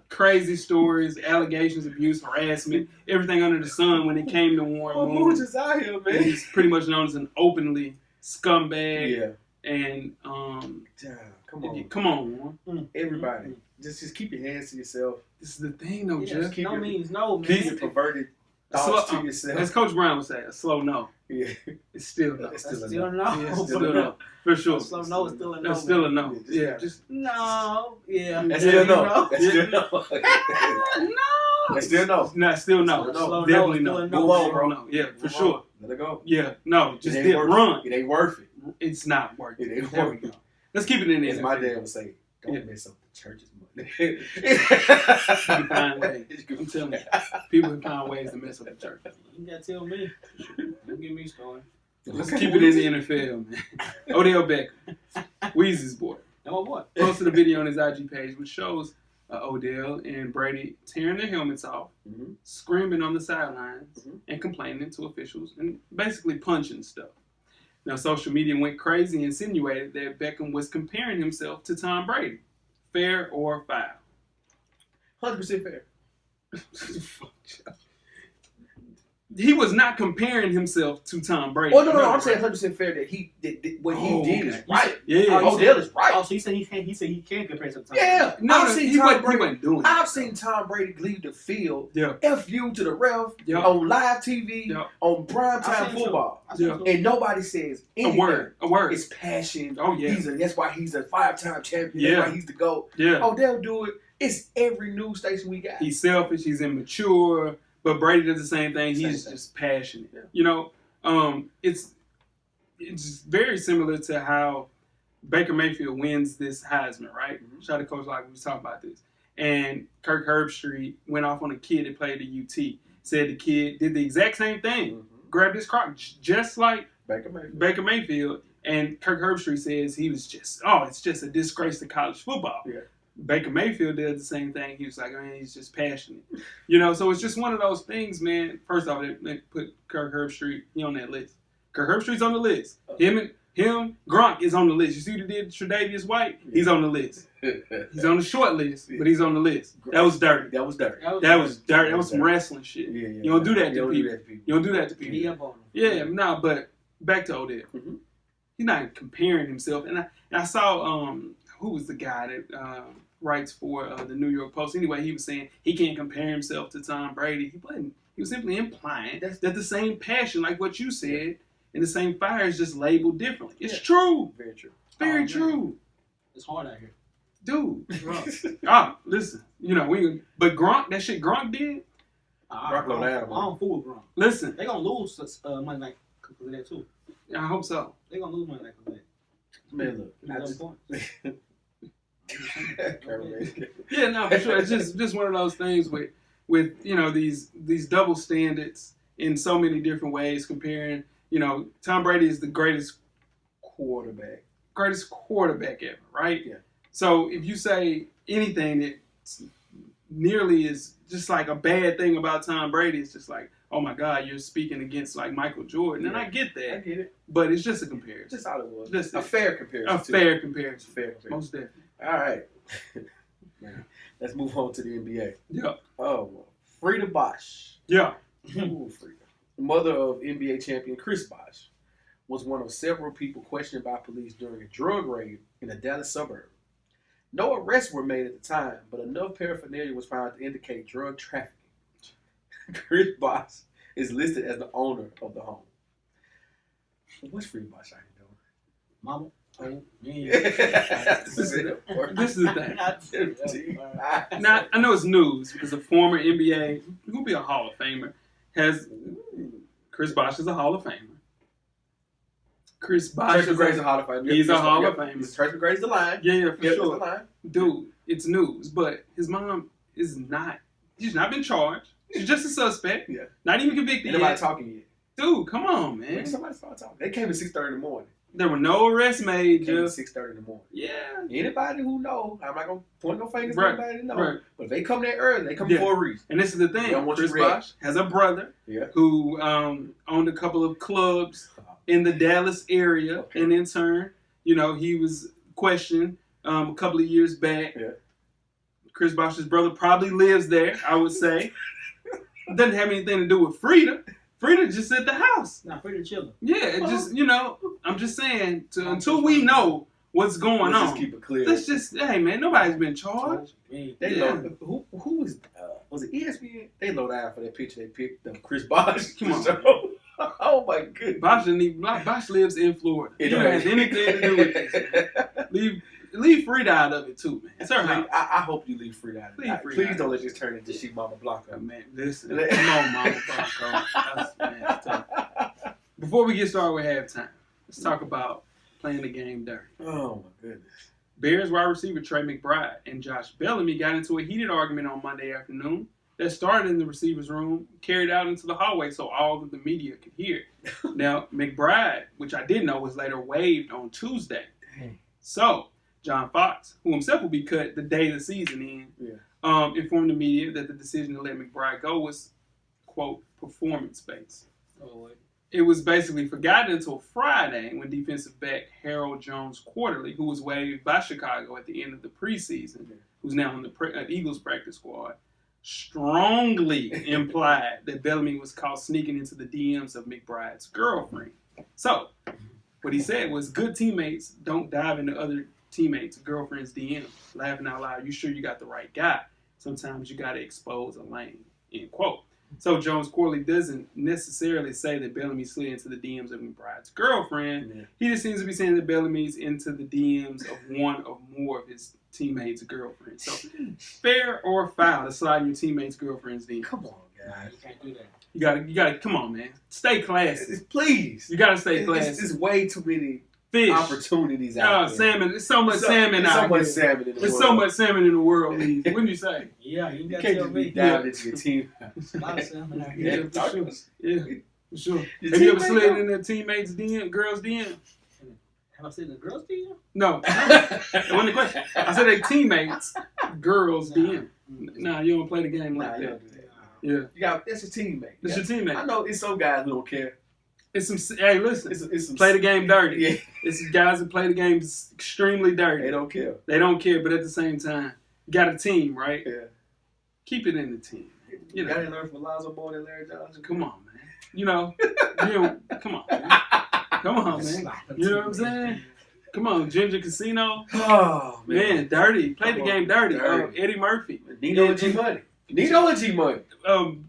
Crazy stories, allegations, abuse, harassment, everything under the sun when it came to Warren Moon Moon. just out here, man. He's pretty much known as an openly scumbag. Yeah. And Damn, come come on, Warren. everybody. Just keep your hands to yourself. This is the thing, though, Yes, Jeff. keep no your- means no, man. Keep your perverted Thoughts to As yourself. Coach Brown would say, a slow no. Yeah. It's still no. It's That's still a still no. no. Yeah, it's still a no. For sure. Slow no is still a no. It's still a no. Yeah, Yeah, just No. Yeah. That's Yeah, still you no. know. That's still no. No. That's still no. nah, still no. Slow no Definitely is no. still a no. Move on, bro. No. Yeah, for Move sure. on. Let it go. Yeah, no, just It did ain't worth run. it. It ain't worth it. It's not worth It it. ain't There we worth go. it. Let's keep it in there. As my dad would say, don't Yeah. mess up the church's money. You can find ways. I'm telling you, people can find ways to mess up the church. You gotta tell me. Don't get me started. Let's keep it in the NFL, man. Odell Beckham, Weezy's boy, Now what? posted a video on his IG page which shows Odell and Brady tearing their helmets off, Mhm. screaming on the sidelines, Mhm. and complaining to officials and basically punching stuff. Now, social media went crazy and insinuated that Beckham was comparing himself to Tom Brady. Fair or foul? 100% fair. He was not comparing himself to Tom Brady. Oh, no. I'm saying 100% fair that what he did is okay. right. Yeah. Odell is right. Oh, so he said he can compare himself to Tom Yeah. No, I've seen he Tom wasn't Brady. doing I've that. seen Tom Brady leave the field, Yeah. F you to the ref, Yeah. on live TV, Yeah. on primetime I've seen football. Yeah. And nobody says A anything. word. It's passion. Oh, yeah. That's why he's a 5-time champion. Yeah. That's why he's the GOAT. Yeah. Odell do it. It's every news station we got. He's selfish. He's immature. But Brady does the same thing. He's Same thing. just passionate. Yeah. You know, it's very similar to how Baker Mayfield wins this Heisman, right? Mhm. Shout out to Coach Locke. We was talking about this. And Kirk Herbstreit went off on a kid that played at UT. Said the kid did the exact same thing. Mhm. Grabbed his crotch, just like Baker Mayfield. Baker Mayfield. And Kirk Herbstreit says he was it's just a disgrace to college football. Yeah. Baker Mayfield did the same thing. He was like, man, he's just passionate. You know, so it's just one of those things, man. First off, they put Kirk Herbstreit, he on that list. Kirk Herbstreit's on the list. Him, Gronk is on the list. You see what he did to Tre'Davious White? He's on the list. He's on the short list, but he's on the list. That was dirty. That was dirty. That was dirty. That was some wrestling shit. Yeah. You don't do that to You people. You don't do that to He people. up on him. Yeah, nah, but back to Odell. Mhm. He's not comparing himself. And I saw, who was the guy that writes for the New York Post? Anyway, he was saying he can't compare himself to Tom Brady. He wasn't. He was simply implying that the same passion, like what you said, and the same fire is just labeled differently. It's Yeah. true. Very true. Very Oh, man. true. It's hard out here. Dude. Listen. You know, but that shit Gronk did, Gronk low down, man. I don't fool with Gronk. listen, They gonna lose money like because of that too. I hope so. They gonna lose money like because of that. Man, look. Give me I them just, points. Yeah, no, for sure. It's just one of those things with you know these double standards in so many different ways. Comparing, you know, Tom Brady is the greatest quarterback ever, right? Yeah. So if you say anything that nearly is just like a bad thing about Tom Brady, it's just like, oh my God, you're speaking against like Michael Jordan, and Yeah. I get I that, get it. but it's just a comparison, Just all it was. Just a fair comparison. a too. fair comparison, Fair comparison. most definitely. All right. Let's move on to the NBA. Yeah, Oh, well. Frida Bosch. yeah. Ooh, Frida. The mother of NBA champion Chris Bosch was one of several people questioned by police during a drug raid in a Dallas suburb. No arrests were made at the time, but enough paraphernalia was found to indicate drug trafficking. Chris Bosch is listed as the owner of the home. What's Frida Bosch out here doing? Mama. Oh, man. This is the thing. Now, I know it's news because a former NBA, who'll be a Hall of Famer, Chris Bosh is a Hall of Famer. Chris Bosh Church McGrady's a Hall of Famer. He's a Hall of Famer. Church McGrady's the line. Yeah, for Yep, sure. that's the line. Dude, it's news, but his mom is not. She's not been charged. She's just a suspect. Yeah. Not even convicted Ain't nobody yet. talking yet. Dude, come on, When man. somebody started talking. They came at 6:30 in the morning. There were no arrests made, They came at just 6:30 in the morning. yeah. Anybody who know, I'm not gonna point no fingers Right, at anybody that know. right. But if they come there early, they come Yeah. for a reason. And this is the They thing. don't want you Chris ready. Bosh has a brother Yeah. who owned a couple of clubs in the Dallas area, Okay. and in turn, you know, he was questioned a couple of years back. Yeah. Chris Bosh's brother probably lives there, I would say. Doesn't have anything to do with Frida. Frida just at the house. Not pretty chilling. Yeah, it just, you know, I'm just saying, until we know what's going Let's on, just keep it clear. let's just, hey man, nobody's been charged. They Yeah. know who was was it ESPN? They low down for that picture they picked Chris Bosh. Come on. Oh my goodness. Bosh lives in Florida. It It don't have anything to do with this, man. Leave Frida out of it too, man. It's her house. I hope you leave Frida out of it. Please don't let this turn into She Mama Blanco. Man, listen. Come on, Mama Blanco. That's tough. Before we get started with halftime, let's talk about playing the game dirty. Oh my goodness. Bears wide receiver Trey McBride and Josh Bellamy got into a heated argument on Monday afternoon that started in the receiver's room, carried out into the hallway so all of the media could hear it. Now, McBride, which I didn't know, was later waived on Tuesday. Dang. So, John Fox, who himself will be cut the day the season ends, informed the media that the decision to let McBride go was, quote, performance-based. Oh, It was basically forgotten until Friday when defensive back Harold Jones Quarterly, who was waived by Chicago at the end of the preseason, who's now on the Eagles practice squad, strongly implied that Bellamy was caught sneaking into the DMs of McBride's girlfriend. So, what he said was, good teammates don't dive into other teammates' girlfriend's DMs. Laughing out loud, you sure you got the right guy? Sometimes you got to expose a lane, end quote. So Jones Quarterly doesn't necessarily say that Bellamy slid into the DMs of McBride's girlfriend. Yeah. He just seems to be saying that Bellamy's into the DMs of one or more of his teammates' girlfriends. So fair or foul to slide in your teammate's girlfriend's DMs? Come on, guys. You can't do that. You gotta, come on, man. Stay classy. Please. You gotta stay classy. It's way too many fish opportunities out there. Salmon. There's so much salmon out there. There's so much salmon in the world. Wouldn't you say? Yeah, you can't just be down into your team. A lot of salmon out here. Yeah, for sure. Yeah, for sure. Have you ever slid in their teammates' DM, girls' DM? Have I slid in the girls' DM? No. That wasn't the question. I said they teammates, girls' DM. Nah, you don't play the game like that. You don't do that. Yeah. That's your teammate. That's your teammate. I know it's some guys who don't care. It's some. Hey, listen. It's some, play the game dirty. Yeah. It's some guys that play the game extremely dirty. They don't care. They don't care, but at the same time, you got a team, right? Yeah. Keep it in the team. You got to learn from Lonzo Ball and Larry Johnson. Come on, man. Come on, man. Come on, man. You know what I'm saying? Come on, Ginger Casino. Oh, man, dirty. Play the game dirty. Eddie Murphy. Nino and G Money.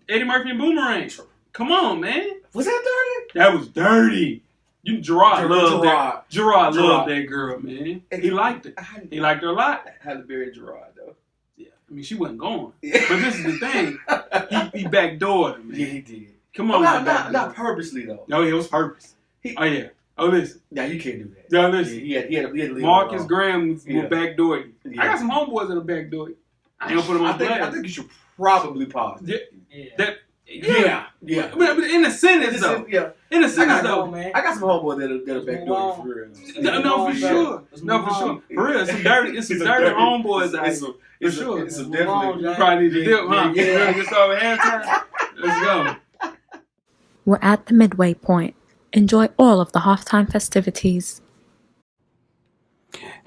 Eddie Murphy and Boomerang. Come on, man. Was that dirty? That was dirty. Gerard loved that girl, man. He liked it. He liked her a lot. Halle Berry and Gerard, though. Yeah, I mean, she wasn't going. But this is the thing. He backdoored her, man. Yeah, he did. Come on. Not purposely, though. No, it was purpose. Listen. Yeah, you can't do that. No, listen. Yeah, he had to leave Marcus Graham will backdoor you. Yeah. I got some homeboys that'll backdoor you. I ain't gonna put them on blast. I think you should probably pause. Yeah. But in a sentence, though. Yeah. In a sentence, though. Man. I got some homeboys that'll backdoor you for real. No, for sure. No, for sure. For real, it's some dirty homeboys out here. For sure. It's some definitely. You probably need to dip, huh? Yeah. Ready to get started with halftime? Let's go. We're at the midway point. Enjoy all of the halftime festivities.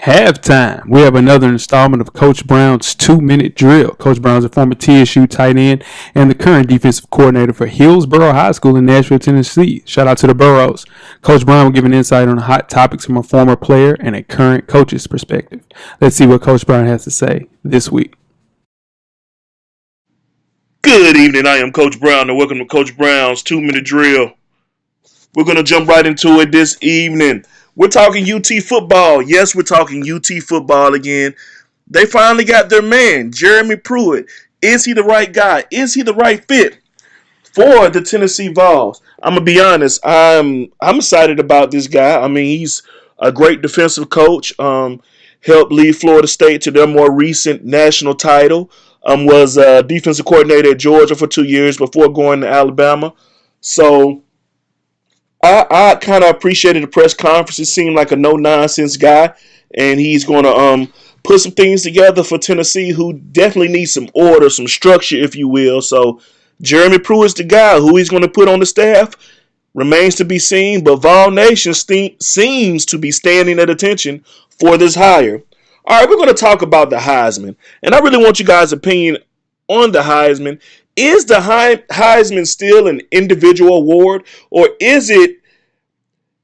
Halftime. We have another installment of Coach Brown's 2-minute drill. Coach Brown's a former TSU tight end and the current defensive coordinator for Hillsborough High School in Nashville, Tennessee. Shout out to the Burrows. Coach Brown will give an insight on hot topics from a former player and a current coach's perspective. Let's see what Coach Brown has to say this week. Good evening. I am Coach Brown and welcome to Coach Brown's 2-minute drill. We're going to jump right into it this evening. We're talking UT football. Yes, we're talking UT football again. They finally got their man, Jeremy Pruitt. Is he the right guy? Is he the right fit for the Tennessee Vols? I'm going to be honest. I'm excited about this guy. I mean, he's a great defensive coach. Helped lead Florida State to their more recent national title. Was a defensive coordinator at Georgia for 2 years before going to Alabama. So I kind of appreciated the press conference. It seemed like a no-nonsense guy, and he's going to put some things together for Tennessee, who definitely needs some order, some structure, if you will. So Jeremy Pruitt's the guy. Who he's going to put on the staff remains to be seen, but Vol Nation seems to be standing at attention for this hire. All right, we're going to talk about the Heisman, and I really want you guys' opinion on the Heisman. Is the Heisman still an individual award, or is it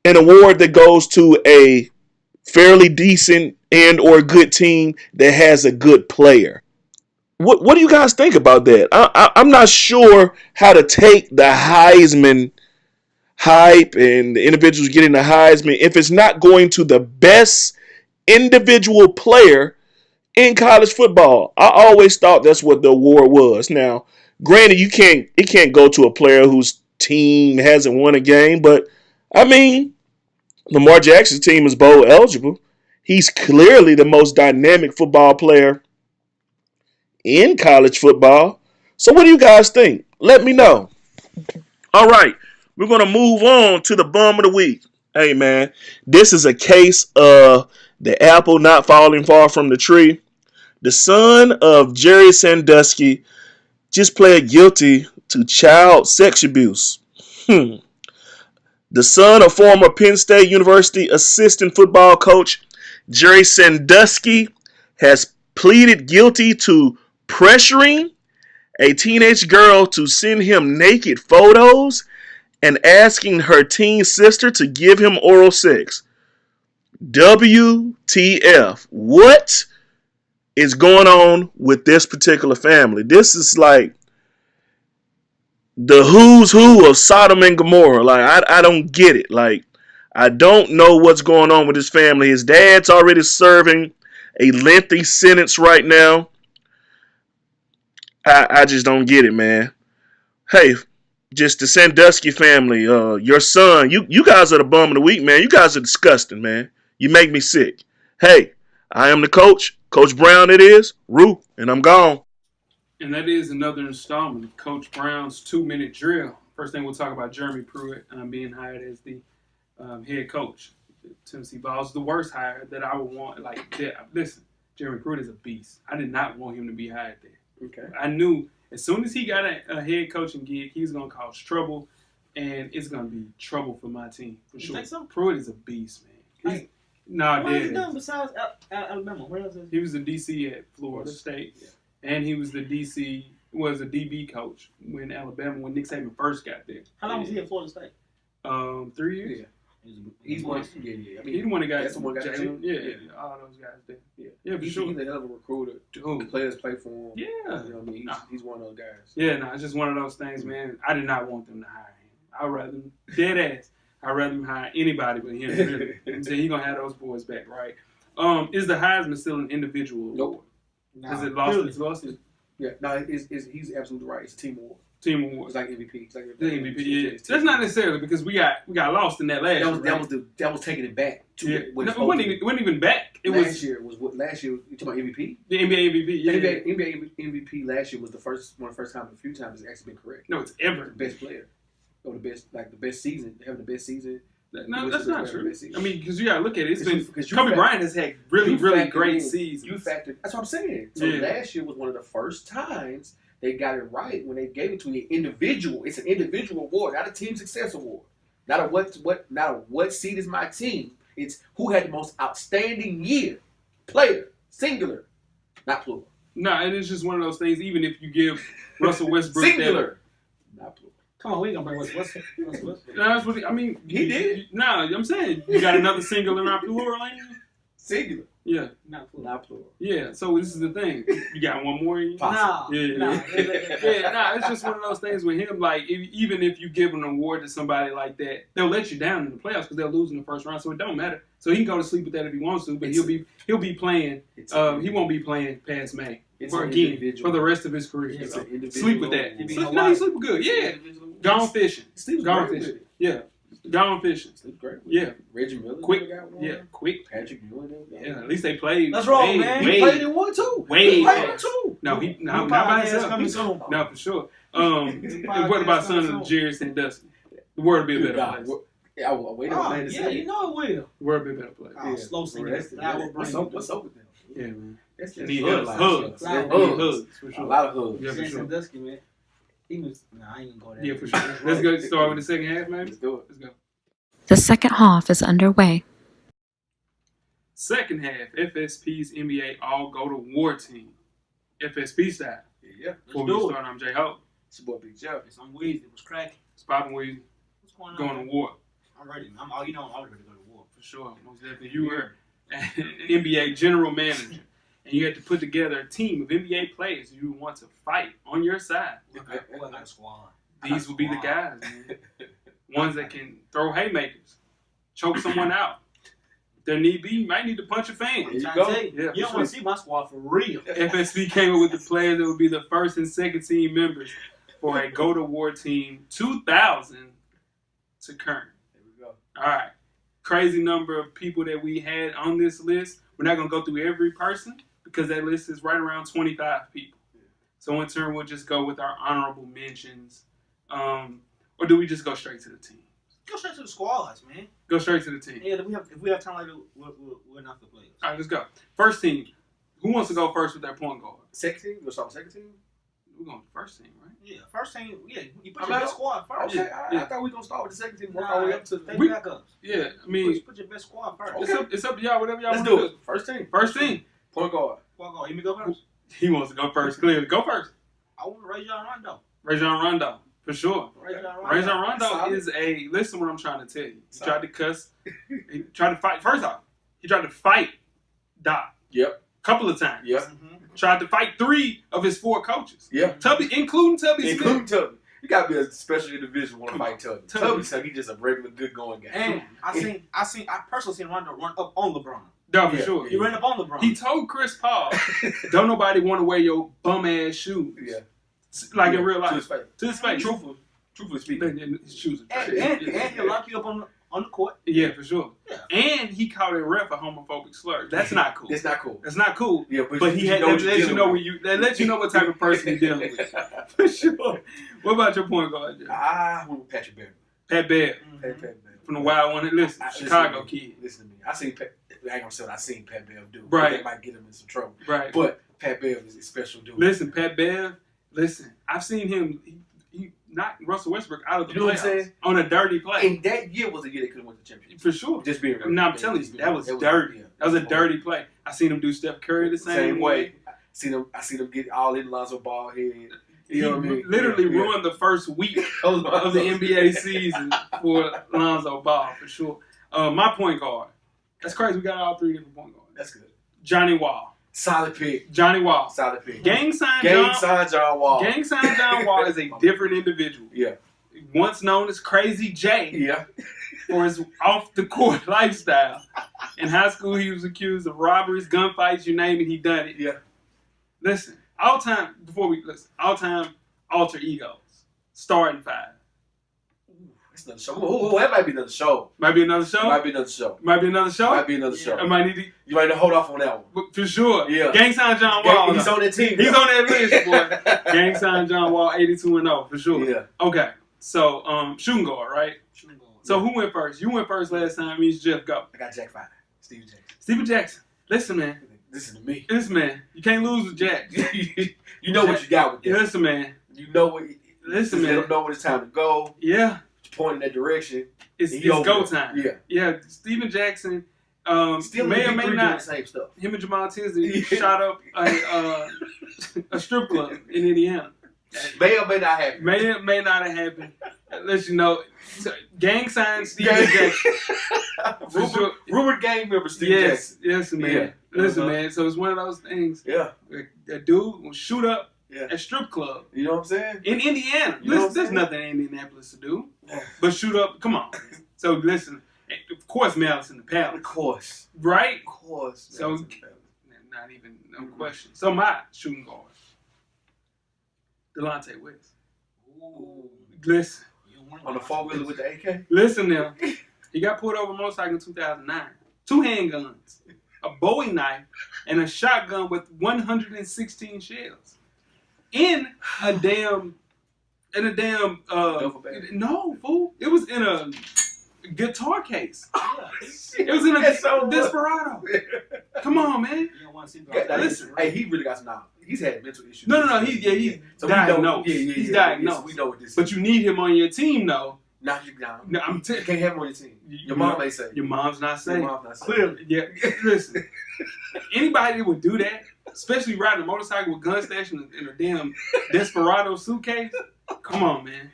an award that goes to a fairly decent and or good team that has a good player? What do you guys think about that? I'm not sure how to take the Heisman hype and the individuals getting the Heisman if it's not going to the best individual player in college football. I always thought that's what the award was. Now, granted, it can't go to a player whose team hasn't won a game, but I mean, Lamar Jackson's team is bowl eligible. He's clearly the most dynamic football player in college football. So what do you guys think? Let me know. All right, we're going to move on to the bum of the week. Hey, man, this is a case of the apple not falling far from the tree. The son of Jerry Sandusky just pled guilty to child sex abuse. The son of former Penn State University assistant football coach Jerry Sandusky has pleaded guilty to pressuring a teenage girl to send him naked photos and asking her teen sister to give him oral sex. WTF. What is going on with this particular family? This is like the who's who of Sodom and Gomorrah. Like, I don't get it. Like, I don't know what's going on with his family. His dad's already serving a lengthy sentence right now. I just don't get it, man. Hey, just the Sandusky family, your son, you guys are the bum of the week, man. You guys are disgusting, man. You make me sick. Hey, I am the coach. Coach Brown it is. Roo, and I'm gone. And that is another installment of Coach Brown's 2-minute drill. First thing we'll talk about Jeremy Pruitt being hired as the head coach. Tennessee Vols, the worst hire that I would want. Listen, Jeremy Pruitt is a beast. I did not want him to be hired there. Okay. I knew as soon as he got a head coaching gig, he's going to cause trouble, and it's going to be trouble for my team, for sure. You think so? Pruitt is a beast, man. Hey, No, what has he dead. done besides Alabama? Where else is he? He was the DC at Florida State, and he was the DB coach when Nick Saban first got there. How long was he at Florida State? 3 years. Yeah. He's one. Yeah. I mean, He's the one that got that's the one that got Jalen. the Yeah, chip. all those guys there. Yeah, for he's, sure. He's a hell of a recruiter. Dude. Players play for him. Yeah. You know what I mean? He's one of those guys. Yeah, no, it's just one of those things, man. I did not want them to hire him. I'd rather dead ass. I'd rather him hire anybody but him. Really. And so he's gonna have those boys back, right? Is the Heisman still an individual award? Nah, Is it lost? It's lost. Yeah, no, he's absolutely right. It's a team award. Team award. It's like MVP. It's like The MVP, yeah. That's not necessarily because we got lost in that last year. That was taking it back to Yeah. what No, it's it wasn't even back. It last was year was what last year you talking about MVP? the NBA MVP. Yeah. NBA MVP last year was one of the first times, a few times it's actually been correct. No, it's ever. The best player. Or the best season, having the best season. No, that's not true. I mean, because you gotta look at it. Because Kobe Bryant has had really factor great in- seasons. You factored. That's what I'm saying. So Yeah. last year was one of the first times they got it right when they gave it to an individual. It's an individual award, not a team success award. Not a what seed is my team. It's who had the most outstanding year. Player, singular, not plural. No, and it's just one of those things. Even if you give Russell Westbrook Singular, not plural. Come on, we ain't gonna bring what's no, that's what I mean. He did. No, I'm saying you got another single and not plural, ain't you? Singular, Yeah, not plural. not plural. yeah. So this is the thing. You got one more in you? Nah, Yeah, nah. yeah. Nah, it's just one of those things with him. Like, even if you give an award to somebody like that, they'll let you down in the playoffs because they'll lose in the first round. So it don't matter. So he can go to sleep with that if he wants to, but he'll be playing. He won't be playing past May It's for an again individual. for the rest of his career. It's So an individual sleep with that. award. He sleep good. Yeah, gone fishing. Steve's Gone great fishing. with it. Yeah, gone fishing. Steve's great with Yeah. it. Reggie Miller Quick. got one. Yeah, quick. Patrick Ewing. Yeah, at least they played. That's wrong, way, man. He way- played in one too. way He played in past. two. No, not New by podcast himself. coming soon. No, for sure. Podcast And what about son coming of soon. Jerry Sandusky? The world would be a Good better God. place. Yeah, I waited on Oh, man to yeah, say you it. know it will. The world would be a better place. Oh, slow singing. That will bring What's up with them? Yeah, man. That's And he hugs. hugs. Loud He hugs. hugs, for A sure. lot of hugs. Yeah, for Jason sure. Dusky, man. He was. Nah, I ain't gonna go there. Yeah, for sure. Let's go start with the second half, maybe. Let's do it. Let's go. The second half is underway. Second half, FSP's NBA All Go to War team. FSP style. Yeah. Before do we it. start, I'm J Hope. It's your boy Big Jeff. Some weeds. It was cracking. It's popping with What's going on? going to war. I'm ready. I'm already ready to go to war. For sure. Most definitely. You were an NBA general manager. and you had to put together a team of NBA players you would want to fight on your side, Who I got a squad? these would be the guys, man. Ones that can throw haymakers, choke someone out. If there need be, you might need to punch a fan. I'm you trying go. to tell you, Yeah, you don't for want to see my squad for real. FSB came up with the players that would be the first and second team members for a Go to War team 2000 to current. There we go. All right. Crazy number of people that we had on this list. We're not going to go through every person because that list is right around 25 people. So in turn, we'll just go with our honorable mentions. Or do we just go straight to the team? Go straight to the squads, man. Go straight to the team. Yeah, if we have time later, we're not the players. All right, let's go. First team. Who wants to go first with their point guard? Second team? We'll start with second team? We're going with the first team, right? Yeah, first team. Yeah, you put I'm your out. best squad first. Okay, Yeah. I thought we were going to start with the second team. Work Nah, our way up to the they We- backups. Yeah, I mean, Put your best squad first. Okay. it's up to y'all, whatever y'all Let's want do to it. First team. First team. Point guard. Well, go. Let me go first. He wants to go first, clearly. Go first. I want Rajon Rondo. Rajon Rondo, for sure. Rajon Rajon Rondo Solid. is listen what I'm trying to tell you. He Solid. tried to cuss. He tried to fight. First off, he tried to fight Doc Yep. a couple of times. Yep. Tried to fight 3 of his 4 coaches. Yep. Tubby, including Tubby Including Smith. Tubby. You gotta be a special individual want to Come fight Tubby. Tubby. Tubby said he just a regular good going guy. And I personally seen Rondo run up on LeBron. No, for Yeah. sure. He ran up on LeBron. He told Chris Paul, don't nobody want to wear your bum ass shoes. Yeah. Like Yeah. in real To life. his face. To his face. Truthfully speaking. His shoes are and trash. he'll lock you up on the court. Yeah, for sure. Yeah. And he called a ref a homophobic slur. That's not cool. It's not cool. That's not cool. Yeah, But he had what that you're lets you dealing know with. that lets you know what type of person you're dealing with. For sure. What about your point guard, Jeff? I went with Patrick Beverly. Pat Bev Pat Beverly. from the Wild One. Listen, Chicago kid. Listen to me. I seen Pat. I ain't gonna say what I seen Pat Bev do. Right. That might get him in some trouble. Right. But Pat Bev is a special dude. Listen, Pat Bev. Listen, I've seen him. He knocked Russell Westbrook out of the You know what I'm playoffs saying? on a dirty play. And that year was the year they could have won the championship. For sure. Just being real. No, I'm telling you, that was dirty. Yeah. That was a dirty play. I seen him do Steph Curry the same way. I seen him get all in Lonzo Ball head. He You know what I mean? literally Yeah. ruined the first week of the NBA season for Lonzo Ball, for sure. My point guard. That's crazy. We got all 3 different point guards. That's good. Johnny Wall. Solid pick. Johnny Wall. Solid pick. Gang sign Gang John. sign John Wall. Gang sign John Wall is a different individual. Yeah. Once known as Crazy J Yeah. for his off the court lifestyle. In high school, he was accused of robberies, gunfights, you name it, he done it. Yeah. Listen, all time alter egos. Starting 5. That's another show. Ooh, that might be another show. Might be another show. Might be another show. Might be another show. Might be another show. I might need to. You might need to hold off on that one. For sure. Yeah. Gang sign John Wall. He's on that team. He's on that list, boy. Gang sign John Wall, 82-0 for sure. Yeah. Okay. So, shooting guard, right? So who went first? You went first last time. Means Jeff go. I got Jack 5. Steve Jackson. Steven Jackson. Listen, man. Listen to me. Listen, man. You can't lose with Jack. You know what you got with that. Listen, man. You know what. Listen, Let man. them know when it's time to go. Yeah. Point in that direction. It's He over go there. time. Yeah. Yeah. Steven Jackson. Still may or in may doing not. the same stuff. Him and Jamal Tinsley shot up a strip club in Indiana. May or may not happen. May not have happened. Let you know. Gang sign Steven Jackson. For sure. Rumored gang member Steve Yes, Jackson. yes, man. Yeah. Listen, Uh-huh. man. So it's one of those things. Yeah. That dude will shoot up Yeah. a strip club You know what I'm saying? in Indiana. You know what Listen, I'm there's saying? nothing in Indianapolis to do but shoot up. Come on. So listen, of course, Malice in the Palace, Of course. right? Of course. So- Man. Not even no Mhm. question. So my shooting guard, Delonte West. Ooh. Listen, On the 4-wheeler with the AK? listen now. He got pulled over a motorcycle in 2009. 2 handguns, a Bowie knife, and a shotgun with 116 shells. In a damn Duffel bag? no, fool. It was in a guitar case. Yeah. It was in a That's so much. Desperado. Come on, man. You don't want to see Yeah, Listen. Hey, he really got some knowledge. He's had mental issues. No. He's So we know- diagnosed. Yeah, He's diagnosed. So we know what this is. But you need him on your team, though. Not you down. No, I'm You telling can't have him on your team. Your mom may say. your mom's not Your saying. mom not saying. Clearly, yeah. Listen, anybody that would do that, especially riding a motorcycle with gun stash in a damn Desperado suitcase, come on, man.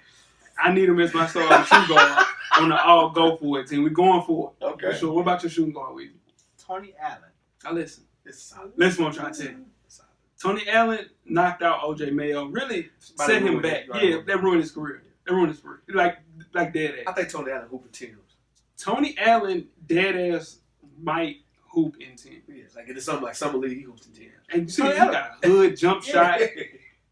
I need him as my starting shooting guard on the all-go for it team. We're going for it. Okay. For sure. What about your shooting guard, Weezy? Tony Allen. Now listen, It's solid. Listen what I'm trying to tell you. It's solid. Tony Allen knocked out O.J. Mayo. Really Might set have him ruined back. it. Right. Yeah, that ruined his career. That ruined his career. Like dead I ass. think Tony Allen hooping 10. Tony Allen dead ass might hoop in 10. Yeah, like it's something like Summer League, he hoops in 10. And you see, Tony he Allen- got a hood jump shot.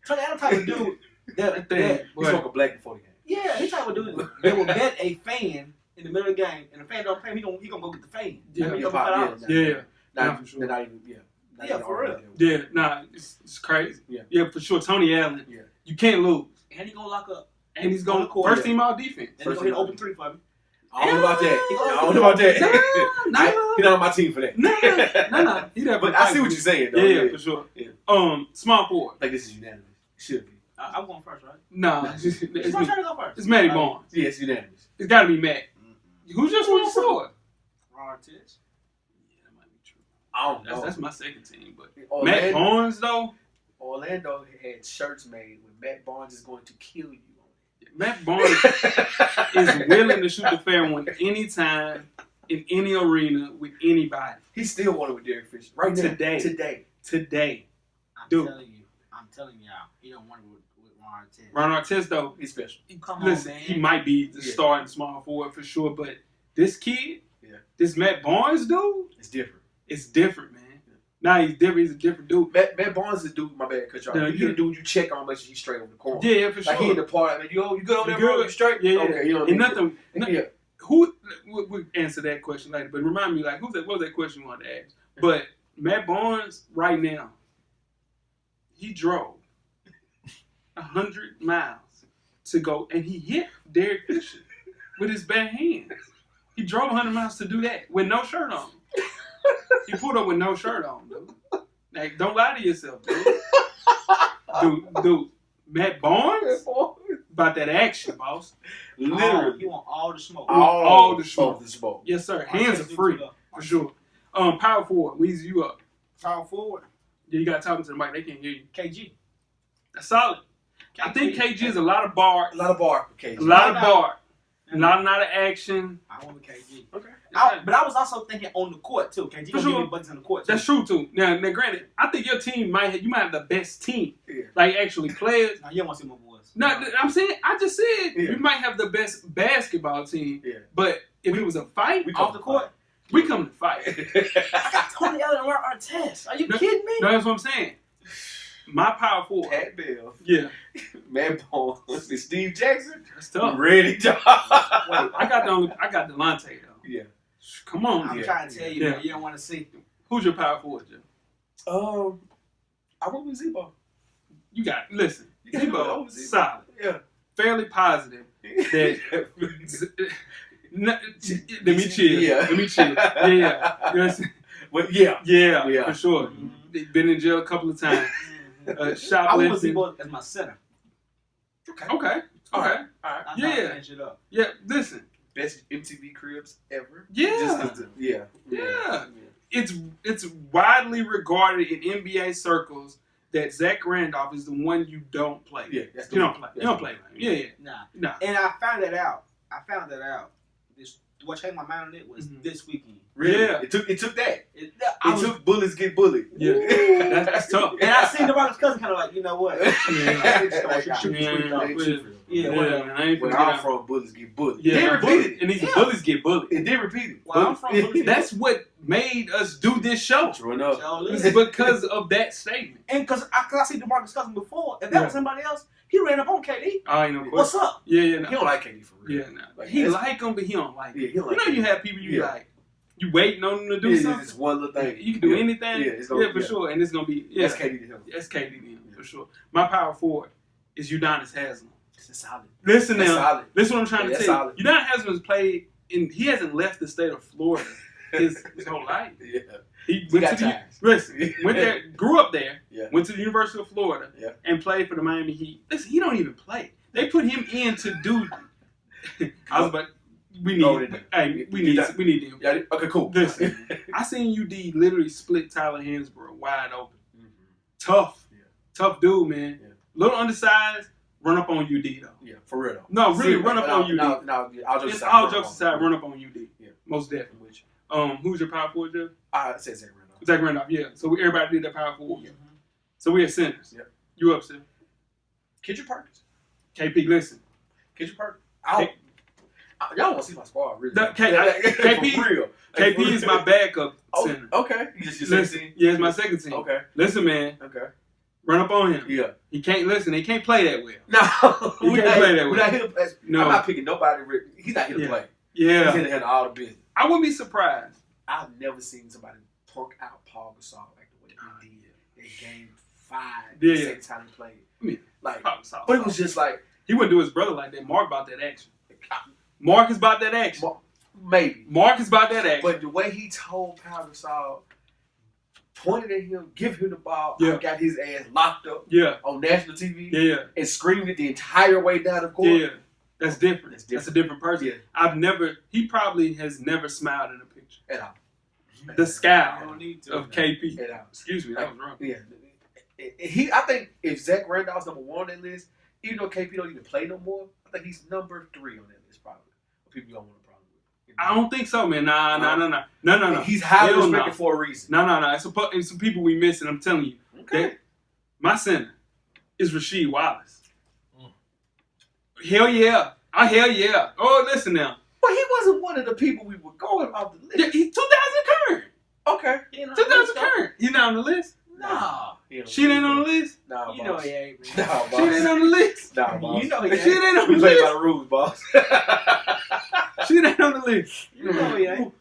Tony Allen type of dude That thing. that He Boy. smoke a black before the game. yeah, he type of dude that will bet a fan in the middle of the game, and the fan don't pay him. He gonna go get the fan. Yeah. I mean, Yeah, $5. pop, Yeah. Not, Yeah, for sure. Not even, yeah. Not Yeah, even for real. arguing there. Yeah, nah, it's crazy. Yeah. For sure. Tony Allen, Yeah. you can't lose. And he gonna lock up. And he's On going the court, first yeah. team all defense. And he First gonna hit thing- open 3 for me. I don't know about that. He I don't know about that. Nah. He's not on my team for that. Nah. He there for But I see fight. what you're saying, though. Yeah, for sure. Yeah. Small forward. Like this is unanimous. It should be. I'm going first, right? Nah, It's my turn to go first. it's Matty Barnes. Yeah, it's unanimous. It's got to be Matt. Who's your small forward? Ron Artest. Yeah, that might be true. I don't know. That's my second team, but Orlando, Matt Barnes though. Orlando had shirts made with Matt Barnes is going to kill you. Matt Barnes is willing to shoot the fair one anytime in any arena with anybody. He still won it with Derek Fisher. Right now. Today. Today. I'm Dude. telling y'all, he don't want it with Ron Artest. Ron Artest though, He's special. Come listen, on, man. he might be the Yeah. starting small forward for sure, but this kid, Yeah. this Matt Barnes dude, It's different. it's different, man. Nah, he's different. He's a different dude. Matt Barnes is a dude, my bad, cut you off. Yeah, He's a dude you check on, make sure he's straight on the corner. Yeah, for sure. Like he in the park, like, you good over there, You bro? good? You straight? Yeah, yeah. Okay, you don't And need nothing. to- Yeah. Who? We'll answer that question later. But remind me, like, who's that? What was that question you wanted to ask? But Matt Barnes, right now, he drove 100 miles to go, and he hit Derek Fisher with his bare hands. He drove 100 miles to do that with no shirt on. He pulled up with no shirt on, dude. Like, don't lie to yourself, dude. Dude, Matt Barnes about that action, boss. Literally. You want all the smoke. all the smoke. Of the smoke. Yes, sir. Hands are free for sure. Power forward, Weezy, you up? Power forward. Yeah, you got talking to the mic. They can't hear you. KG. That's solid. I think KG is a lot of bar, A lot of bar for KG. a lot of bar, a lot of action. I want the KG. Okay. But I was also thinking on the court too. KG For gonna sure. give me buttons on the court too. That's true too. Now, granted, I think your team might have the best team, Yeah. like actually players. Now you don't want to see my boys. No, I'm saying I just said Yeah. we might have the best basketball team, Yeah. but if it was a fight, We Off the court. we come to fight. I got Tony Allen and Ron Artest. Are you No. kidding me? No, that's what I'm saying. My power forward. Pat Bell, Yeah, Matt Barnes, and Steve Jackson. that's tough. Ready to Wait, I got Delonte though. Yeah. Come on, I'm man. trying to tell you, Yeah. man, you don't want to see. Who's your power forward, Joe? I went with Zebo. You got listen. You gotta go Zebo, with Zebo. solid, Yeah. fairly positive. Let me chill. Yeah. Let me chill. Yeah, yeah. Yes. But yeah. Yeah, Yeah. for sure. Mhm. They've been in jail a couple of times. I want to see Shoplifting. boys as my center. Okay. All right. All right. I'm Yeah. trying to finish it up. Yeah. Listen. Best MTV cribs ever. Yeah. Just 'cause yeah. Yeah. It's widely regarded in NBA circles that Zach Randolph is the one you don't play. Yeah. That's the You don't one. play. That's You don't the play. one. Yeah. Nah. Nah. And I found that out. What changed my mind on it was Mhm. this weekend. Really? Yeah. It took that. It It took bullies get bullied. Yeah. That's tough. and I seen DeMarcus Cousins kind of like, you know what? Yeah. Yeah, Yeah, whatever. man, I ain't Where finna get I'm out. from, bullies get bullied. Yeah, They bullies- repeated it. and these Yeah. bullies get bullied. It did repeat it. Well, I'm from Bullies. That's what made us do this show. True enough. It's because of that statement. And because I seen DeMarcus Cousins before, if that was somebody else, he ran up on KD. I ain't no What's question. up? Yeah, He no. don't like KD for real. Yeah, no. Like, He that's- like him, but he don't like him. Yeah, he don't You like know, you him. have people you Yeah. like. You waiting on them to do Yeah, something. it's one little thing. You can do Yeah. anything. Yeah, it's gonna- for yeah. sure. And it's gonna be yeah. That's KD to him. That's KD then, for sure. My power forward is Udonis Haslem. It's solid. Listen That's now. solid. Listen what I'm trying Yeah, to that's tell you. solid. Udonis Haslem has played in. He hasn't left the state of Florida his whole life. Yeah. He We went got to the ties. listen. Went there, grew up there. Yeah. Went to the University of Florida. Yeah. And played for the Miami Heat. Listen, he don't even play. They put him in to do. I was about. We need. Oh, they do. Hey, we You need. got- We need him. Yeah, okay, cool. Listen, I seen UD literally split Tyler Hansbrough wide open. Mhm. Tough. Yeah. Tough dude, man. Yeah. Little undersized. Run up on UD though. Yeah, for real though. No, really, See, run up on UD. No, yeah, all jokes It's aside. all jokes aside, run up on UD. Yeah. Most definitely. Which Who's your power forward, Jeff? I said Zach Randolph. Zach Randolph, yeah. So everybody did that power forward. Mhm. So we had centers. Yep. You up, Sil? Kendrick Perkins. KP, listen. Kendrick Perkins. Y'all want to see my squad, really? KP For real. KP is my backup Oh, center. okay. You just your Listen, second team? yeah, it's my second team. Okay. Listen, man, Okay. run up on him. Yeah. He can't listen. He can't play that well. No. You can't play that We're way. not here to play. No. I'm not picking nobody. He's not here to Yeah. play. He's here Yeah, to handle all the business. I wouldn't be surprised. I've never seen somebody torque out Paul Gasol like the way he did in game 5. Yeah. The second time he played. I mean, Like, Probably solid. but it was just like, He wouldn't do his brother like that. Mark about that action. Mark is about that action. maybe. Mark is about that action. But the way he told Paul Gasol, pointed at him, give him the ball, Yeah. got his ass locked up Yeah, on national TV yeah, and screamed it the entire way down the court. yeah. That's different. That's That's a different person. Yeah. He probably has never smiled in a picture. At all. The You scowl don't need to. of KP. At all. Excuse me, that was wrong. Yeah. I think if Zach Randolph's number 1 on that list, even though KP don't even play no more, I think he's number 3 on that list probably. People you don't want a problem with. I don't think so, man. No. He's highly Hell respected no. for a reason. No. It's some people we missing. I'm telling you. Okay. My center is Rasheed Wallace. Mm. Hell yeah. Hell yeah. Oh, listen now. But he wasn't one of the people we were going off the list. Yeah, he 2000 current. Okay. 2000 current. He not on the list. No. She ain't on the list. Nah, You know boss. he ain't. Nah, Man. boss. She ain't on the list. Nah, boss. You know he She ain't. ain't on We the play by list. the rules, boss. She ain't on the list. You know he ain't.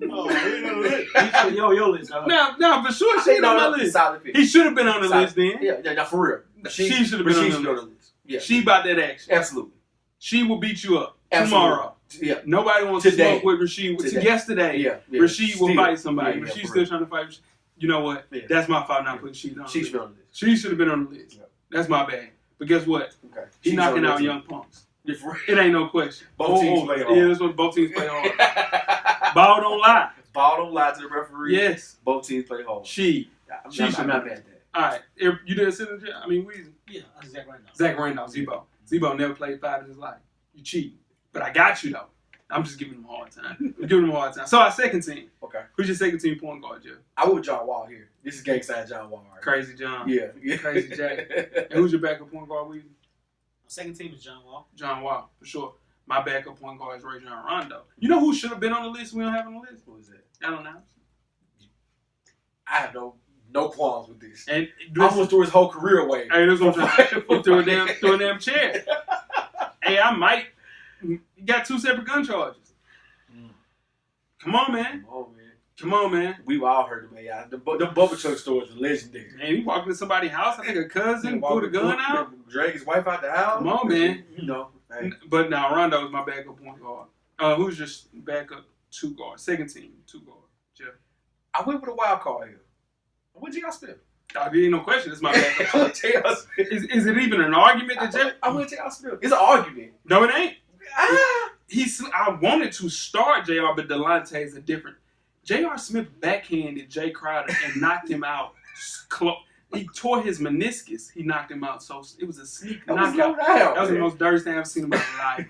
Oh, He put your list, huh? No, for sure she ain't on my list. Solid pick. He should have been on the Solid. list then. Yeah, for real. She should have been on the list. Yeah. She about that action. Absolutely. She will beat you up Absolutely. tomorrow. Yeah. Nobody wants Today. to smoke with Rasheed. Today. Yesterday, Yeah. Rasheed will Still. fight somebody. Yeah, Rasheed for still real. trying to fight. You know what? Yeah. That's my fault not putting Sheed on. She the should be list. on this. She should have been on the list. Yeah. That's my bad. But guess what? Okay. He She's knocking on out that young punks. team. Yeah, for real. It ain't no question. Both teams play hard. Yeah, that's what both teams play hard. Ball don't lie. Ball don't lie to the referee. Yes. Both teams play hard. She. I'm She not should mad be. at that. All right. You did a signature? I mean, we. Yeah, that's Zach Randolph. Zach Randolph, Zebo. Zebo never played 5 in his life. You cheating. But I got you, though. I'm just giving him a hard time. I'm giving him a hard time. So our second team. Okay. Who's your second team point guard, Jeff? I would John Wall here. This is gang sign John Wall. Right? Crazy John. Yeah. Crazy Jack. And who's your backup point guard, Weezy? Second team is John Wall. John Wall, for sure. My backup point guard is Ray John Rondo. You know who should have been on the list we don't have on the list? Who is that? Allen Iverson. I have no qualms with this. And I almost threw his whole career away. hey, that's what I'm saying. He threw a damn chair. Hey, I might. You got 2 separate gun charges. Mm. Come on, man. Come on, man. We've all heard of AI. The Bubba Chuck story is legendary. Man, he walked into somebody's house. I think a cousin pulled a gun out. Drag his wife out the house. Come on, man. You know. Hey. But now Rondo is my backup point guard. Who's your backup 2 guard? Second team 2 guard. Jeff. I went with a wild card here. I went J.R. Smith. There ain't no question. It's my backup. I went J.R. Smith. Is it even an argument that Jeff? I went J.R. Smith. It's an argument. No, it ain't. Ah. I wanted to start JR, but Delonte is a different. J.R. Smith backhanded Jay Crowder and knocked him out. He tore his meniscus. He knocked him out. So it was a sneak That was knockout. low down. That was the most dirty thing I've seen in my life.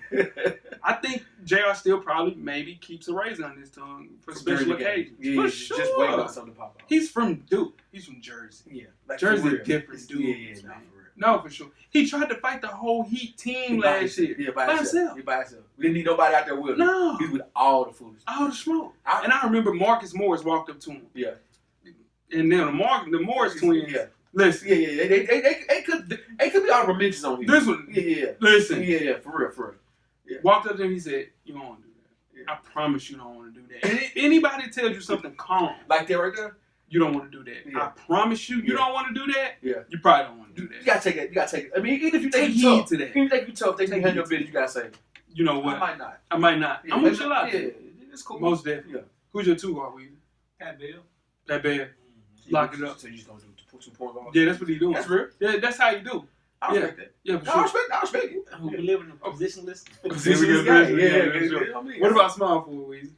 I think JR still probably maybe keeps a raisin on his tongue for special occasions. Yeah, For just sure. waiting on something to pop out. He's from Duke. He's from Jersey. Yeah, like Jersey for real. a different dude. Yeah, man. nah, for real. No, for sure. He tried to fight the whole Heat team By last himself. year. Yeah, by By himself. himself. Yeah, by himself. We didn't need nobody out there with him. No. He was with all the foolishness. All the smoke. I- And I remember Marcus Morris walked up to him. Yeah. And then the Morris twins. Yeah. Listen. Yeah. They could be honorable mentions on here. This one. Yeah. Listen. Yeah, for real. Yeah. Walked up to him. He said, "You don't want to do that. Yeah. I promise you don't want to do that." And anybody tells you something calm, Like that right there. you don't want to do that. Yeah. I promise you, you Yeah. don't want to do that. Yeah. You probably don't want to do You that. gotta take it. You gotta take it. I mean, even if you Take think heed you tough, to that. even if you think you tough, they Take think handle your heed. business. You gotta say, You know I what? might not. I might not. Yeah, I'm gonna chill out. Yeah, there. it's cool. Most definitely. Yeah. Who's your 2 guard, Weezy? Pat Bill. That bad. Lock it up. So you just gonna do 2 point guard? Yeah, that's what he doing. That's real. Yeah, that's how you do. I Yeah. respect that. Yeah, for I sure. respect it. Who we live in a positionless. Positionless guy. guy. Yeah, sure. I mean, What about small forward, Weezy?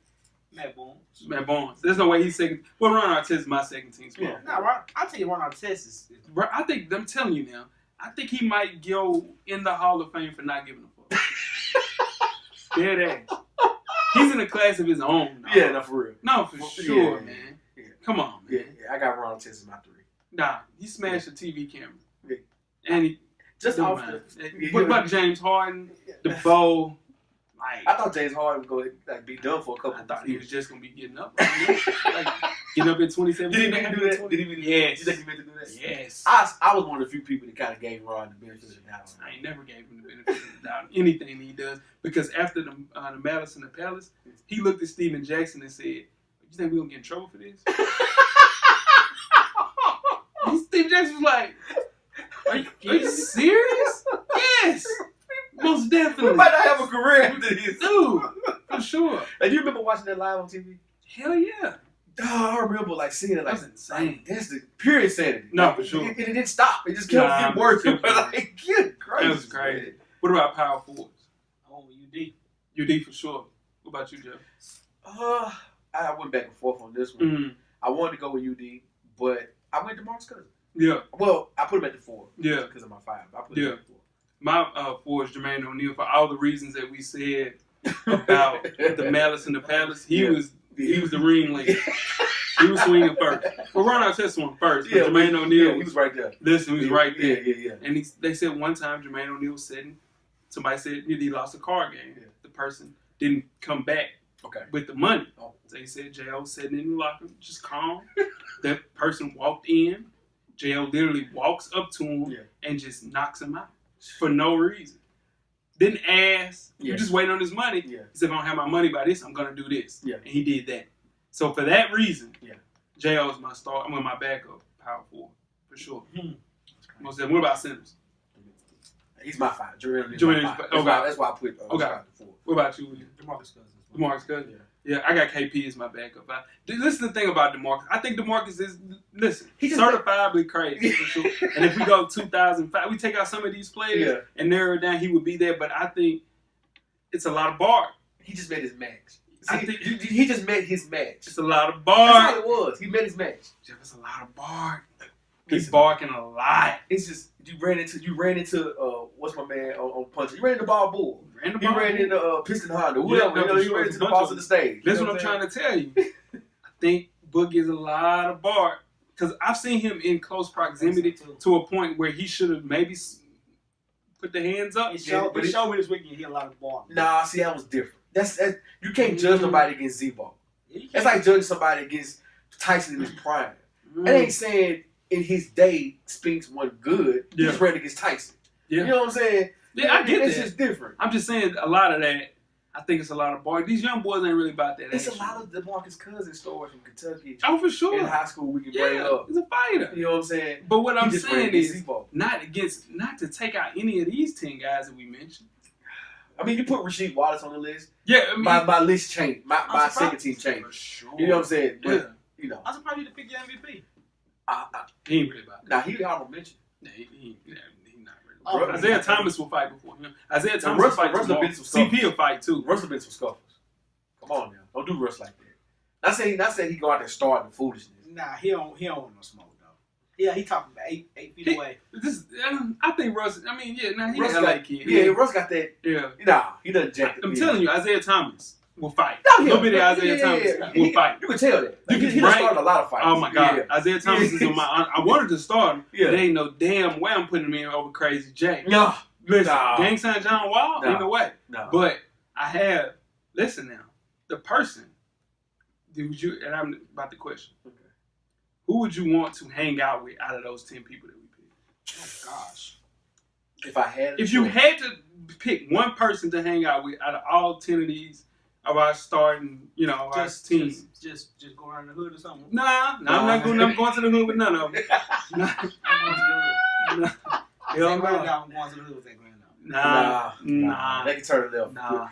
Matt Bones. Matt Barnes. There's no way he's second. Well, Ron Artest is my second team small. Yeah. Nah, Ron, I'll tell you, Ron Artest is. Bro, I think I'm telling you now. I think he might go in the Hall of Fame for not giving a fuck. Dead ass. He's in a class of his own. Dog. Yeah, no, for real. No, for sure, man. Yeah. Come on, man. Yeah, I got Ron Artest as my 3. Nah, he smashed the TV camera. Yeah. And he Just don't off mind. the. What about James Harden, DeVoe? Like, I thought James Harden was going to be done for a couple. I thought he was just gonna be getting up. Like, getting up in 2017. Did he mean to do that? Did he mean to? Yes. You think he meant to do that? Yes. I was one of the few people that kind of gave Ron the benefit of the doubt. I ain't never gave him the benefit of the doubt on anything he does, because after the Malice in the Palace, he looked at Steven Jackson and said, "You think we gonna get in trouble for this?" Steven Jackson was like, "Are you serious?" Yes, most We definitely, might not have a career after this. dude, for sure. And you remember watching that live on TV? Hell yeah, I remember like seeing it like that's insane. that's the pure insanity. No, Like, for sure. It didn't stop. It just kept getting worse. Nah, Like, good crazy. That was crazy. What about power forwards? Oh, UD. UD for sure. What about you, Jeff? I went back and forth on this one. Mm, I wanted to go with UD, but I went to Marcus Cousins. yeah, Well, I put him at the 4. Yeah. Because of my 5. I put him Yeah. at the 4. my forward is Jermaine O'Neal for all the reasons that we said about the Malice in the Palace. He Yeah. was the ringleader. He was swinging first. Well, Ron Artest won first, but Jermaine O'Neal, he was right there. listen, he was right there. Yeah. And they said one time Jermaine O'Neal was sitting. Somebody said he lost a card game. Yeah. The person didn't come back Okay. with the money. Oh. They said JL was sitting in the locker, just calm. That person walked in. JL literally walks up to him Yeah. and just knocks him out for no reason. Didn't ask. Yeah. You just waiting on his money. Yeah. He said, if I don't have my money by this, I'm gonna do this. Yeah. And he did that. So for that reason, Yeah. JL is my star. I'm my backup power forward for sure. Hmm. Most definitely. What about Simmons? He's my 5. Jermaine is Jermaine my is 5. okay. That's why I put Okay. at the 4. What about you, William? DeMarcus Cousins. DeMarcus Cousins. Yeah. Yeah, I got KP as my backup. Listen to the thing about DeMarcus. I think DeMarcus is, He just- certifiably crazy for sure. And if we go 2005, we take out some of these players Yeah. and narrow it down, he would be there. But I think it's a lot of bar. He just met his match. I See, think- he just met his match. It's a lot of That's bar. how it was. He met his match. Jeff, it's a lot of bark. He's Listen. barking a lot. It's just you ran into what's my man on Punch? You ran into Bob Bull. Ran the He ball. ran into Piston Honda. Yeah, Whoever. no, You know, for he sure. ran It's into a the bunch boss of of the stage. That's what I'm trying to tell you. I think Book is a lot of bark because I've seen him in close proximity to a point where he should have maybe put the hands up. It showed, but it it- showed me this weekend he had a lot of ball. Nah, see, that was different. That's you can't judge nobody against Z-Ball. That's like judging somebody against Tyson in his prime. Mm. That ain't saying in his day Spinks wasn't good. He Yeah. just ran against Tyson. Yeah. You know what I'm saying? Yeah, I get It's that. just different. I'm just saying a lot of that. I think it's a lot of bark. These young boys ain't really about that. It's a action. lot of DeMarcus Cousins stories from Kentucky Oh, for sure. in high school we can bring Yeah, up. he's a fighter. You know what I'm saying? But what He I'm just ran saying against is Z-Ball. not to take out any of these 10 guys that we mentioned. I mean, you put Rasheed Wallace on the list. Yeah, I mean, My list changed. My I'm second surprised. team for changed. sure. You know what I'm saying? But, Yeah. you know, I'm surprised you to pick your MVP. He ain't really about that. now he honorable mention. Yeah, he not really. Oh, Bro, Isaiah Thomas will fight before him. Isaiah Thomas Russ- will fight Russ tomorrow. been some stuff. CP will fight too. Russell been some scuffles. Come on now, don't do Russ like that. Not saying he go out there starting foolishness. Nah, he don't want no smoke though. Yeah, he talking about 8 feet He- away. This, I think Russ. I mean, yeah, nah, he Russ an LA got, kid. yeah, Russ got that. yeah. Nah, he doesn't jack. I'm telling you, Isaiah Thomas will fight. No, Little bitty Isaiah Thomas will fight. You can tell that. You Like, can- he done right. started a lot of fights. Oh my God, Yeah. Isaiah Thomas is on my. I wanted to start him. Yeah. But there ain't no damn way I'm putting him in over Crazy J. No, Listen, Nah. Gang Sign John Wall, Nah. ain't no way. no. But I have. Listen now, the person. Would you? And I'm about the question. Okay. Who would you want to hang out with out of those 10 people that we picked? Oh gosh. If I had, a If you choice- had to pick one person to hang out with out of all 10 of these of our starting, our teams. Just go around the hood or something. Nah, I'm not going. I'm going to the hood with none of them. Nah, I'm going to the hood. nah. Hell Zach no. Randolph, I'm going to the hood with Zach Randolph. Nah. They can turn it left. Nah.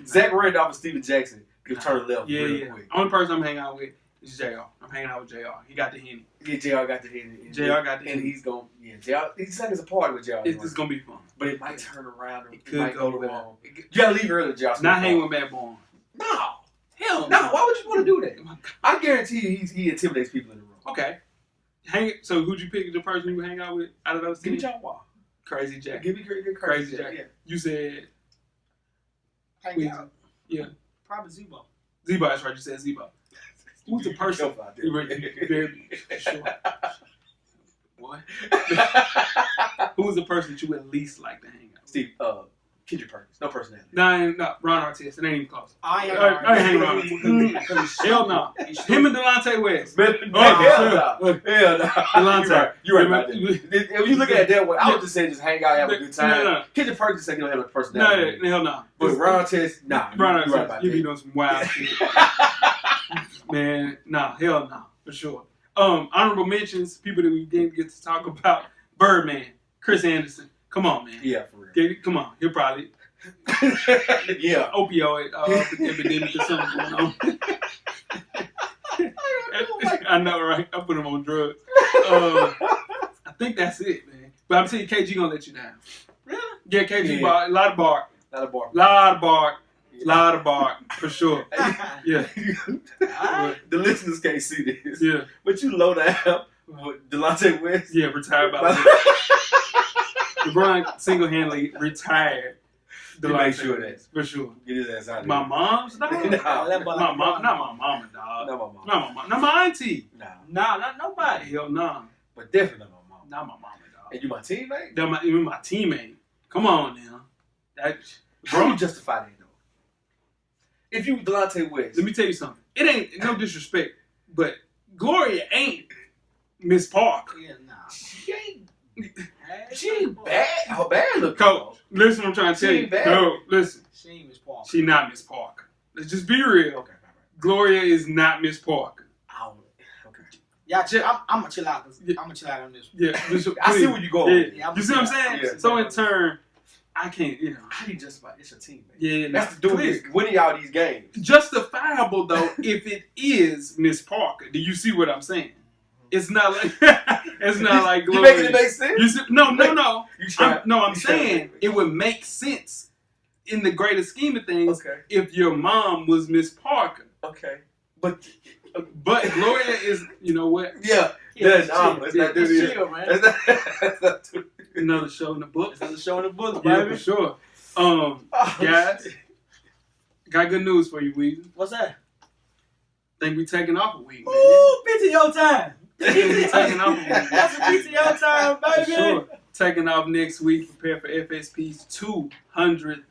Zach Randolph and Steven Jackson can turn it left Yeah, real yeah. quick. Only person I'm hanging out with is JR. I'm hanging out with JR. He got the Henny. Yeah, JR got the hit. And JR got the and hit. he's going. Yeah, JR. He's like it's a party with JR. It's going to be fun. but it might turn around. Or It it could might go go with wrong. that. You gotta leave early, JR. Not hanging with Bad Born. No, Hell no. Why would you want to do that? My God. I guarantee you, he intimidates people in the room. Okay. So who'd you pick the person you would hang out with out of those Give me 10? John Wall. Crazy Jack. Give me Crazy Jack. Jack. Yeah. You said Hang out. Yeah. Probably Zebo. Zebo, that's right. You said Zebo. Who's the person? Careful out there. You were very sure. Boy. Who's the person that you would least like to hang out with? Steve, Kendrick Perkins. No personality. No, Ron Artest. It ain't even close. I ain't I ain't hanging around with him. Hell no. Him and Delonte West. Hell no. Delonte. You're right about that. If you look at it that way, I would just say just hang out, have a good time. No. Kendrick Perkins said he don't have a personality. No, hell no. But Ron Artest, nah. Ron You're right Artest, about you be that. doing some wild shit. Man, nah, hell no, for sure. Honorable mentions, people that we didn't get to talk about. Birdman, Chris Anderson. Come on, man. Yeah, for real. Come on. He'll probably Yeah. opioid epidemic or something going on. I know, right? I put him on drugs. I think that's it, man. But I'm telling you, KG gonna let you down. Really? Yeah, KG, Yeah. a lot of bark. Not a bar. Lot of bark, for sure. Yeah. The listeners can't see this. Yeah. But you low down with Delonte West. Yeah, retired by the LeBron single-handedly retired. You make sure of that. For sure. Get his ass out of My here. mom's dog? No. My mom, not my mama, dog. Not my mom. Not my mom. Not my auntie. Nah. Nah, not nobody. Hell no. But definitely not my mom. Not my mama, dog. And you my teammate? That even my teammate. Come on now. That, How you justify that though? If you Delonte West. let me tell you something. It ain't no disrespect, but Gloria ain't Miss Park. Yeah, nah. She ain't Hey, She ain't bad. Her bad look. Coach, listen, I'm trying to tell She you. ain't bad. No, listen. She ain't Miss Parker. She not Miss Parker. Let's just be real. Okay, right. Gloria is not Miss Parker. I don't. Okay. Yeah, I'm gonna chill out. I'm gonna chill out on this one. Yeah, just, I see please. where you going. Yeah. Yeah, I'm You see what I'm gonna- saying? Yeah. So in turn, I can't, How you justify? It's your team, man. Yeah, That's the dude clear. that's winning y'all these games. Justifiable though if it is Miss Parker. Do you see what I'm saying? It's not like it's not like You Gloria. making it make sense? You see, no. You try. I'm You try. saying it would make sense in the greater scheme of things Okay. if your mom was Miss Parker. Okay. But But Gloria is, you know what? yeah, Yeah, that's chill. not Let's do chill, man. That's not too. Another show in the book. Another show in the book, Yeah, baby. for sure. Oh, Guys, shit. got good news for you, Weezy. What's that? Think we taking off a week, man. Ooh, PTO time. Taking off a week. That's a PTO time, For baby. sure. Taking off next week. Prepare for FSP's 200th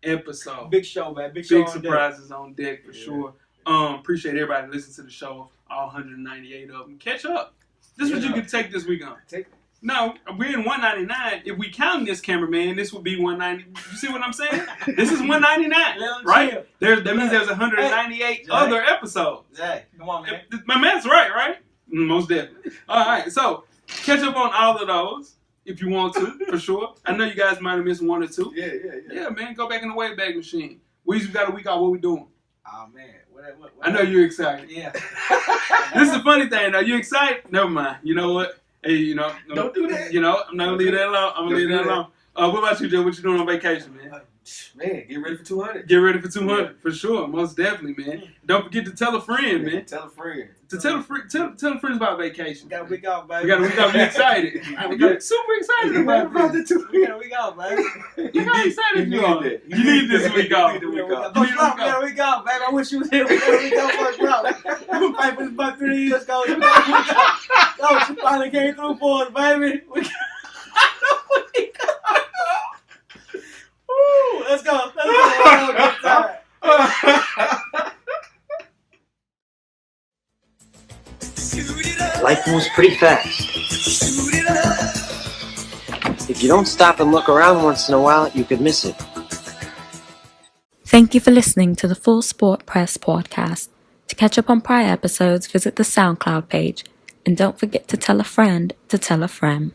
episode. Big show, man. Big show. Big on deck. surprises on deck for Yeah. sure. Appreciate everybody listening to the show. All 198 of them. Catch up. This is what you Yeah. can take this week on. Take- No, we're in 199. If we count this cameraman, this would be 190. You see what I'm saying? This is 199, Let 'em right? chill. That means there's 198 Hey, other episodes. Zay, come on, man. My math's right? Most definitely. All right, so catch up on all of those if you want to, for sure. I know you guys might have missed one or two. Yeah. Yeah, man, go back in the Wayback Machine. We got a week off. What we doing? Oh, man. What, I know you're excited. Yeah. This is the funny thing, though. You excited? Never mind. You know what? Hey, you know. Don't do that. You know, I'm not going to leave that alone. I'm going to leave that alone. What about you, Joe? What you doing on vacation, man? Man, get ready for 200. Get ready for 200, for sure. Most definitely, man. Don't forget to tell a friend, man. Tell a friend. To tell friends about vacation. We got a week off, baby. We got a week off. You excited? You're super excited about this. We got a week off, baby. Look how excited you are. that. You need this week off. You need the week off. Coach Brown, we got a week off, baby. I wish you was here. We got a week off, Coach Brown. We fight for this about 3 years, Coach. We got a week off. Coach, you finally came through for us, baby. We got a week off. Woo, let's go. Let's go. Have a good time. Life moves pretty fast. If you don't stop and look around once in a while, you could miss it. Thank you for listening to the Full Sport Press podcast. To catch up on prior episodes, visit the SoundCloud page. And don't forget to tell a friend to tell a friend.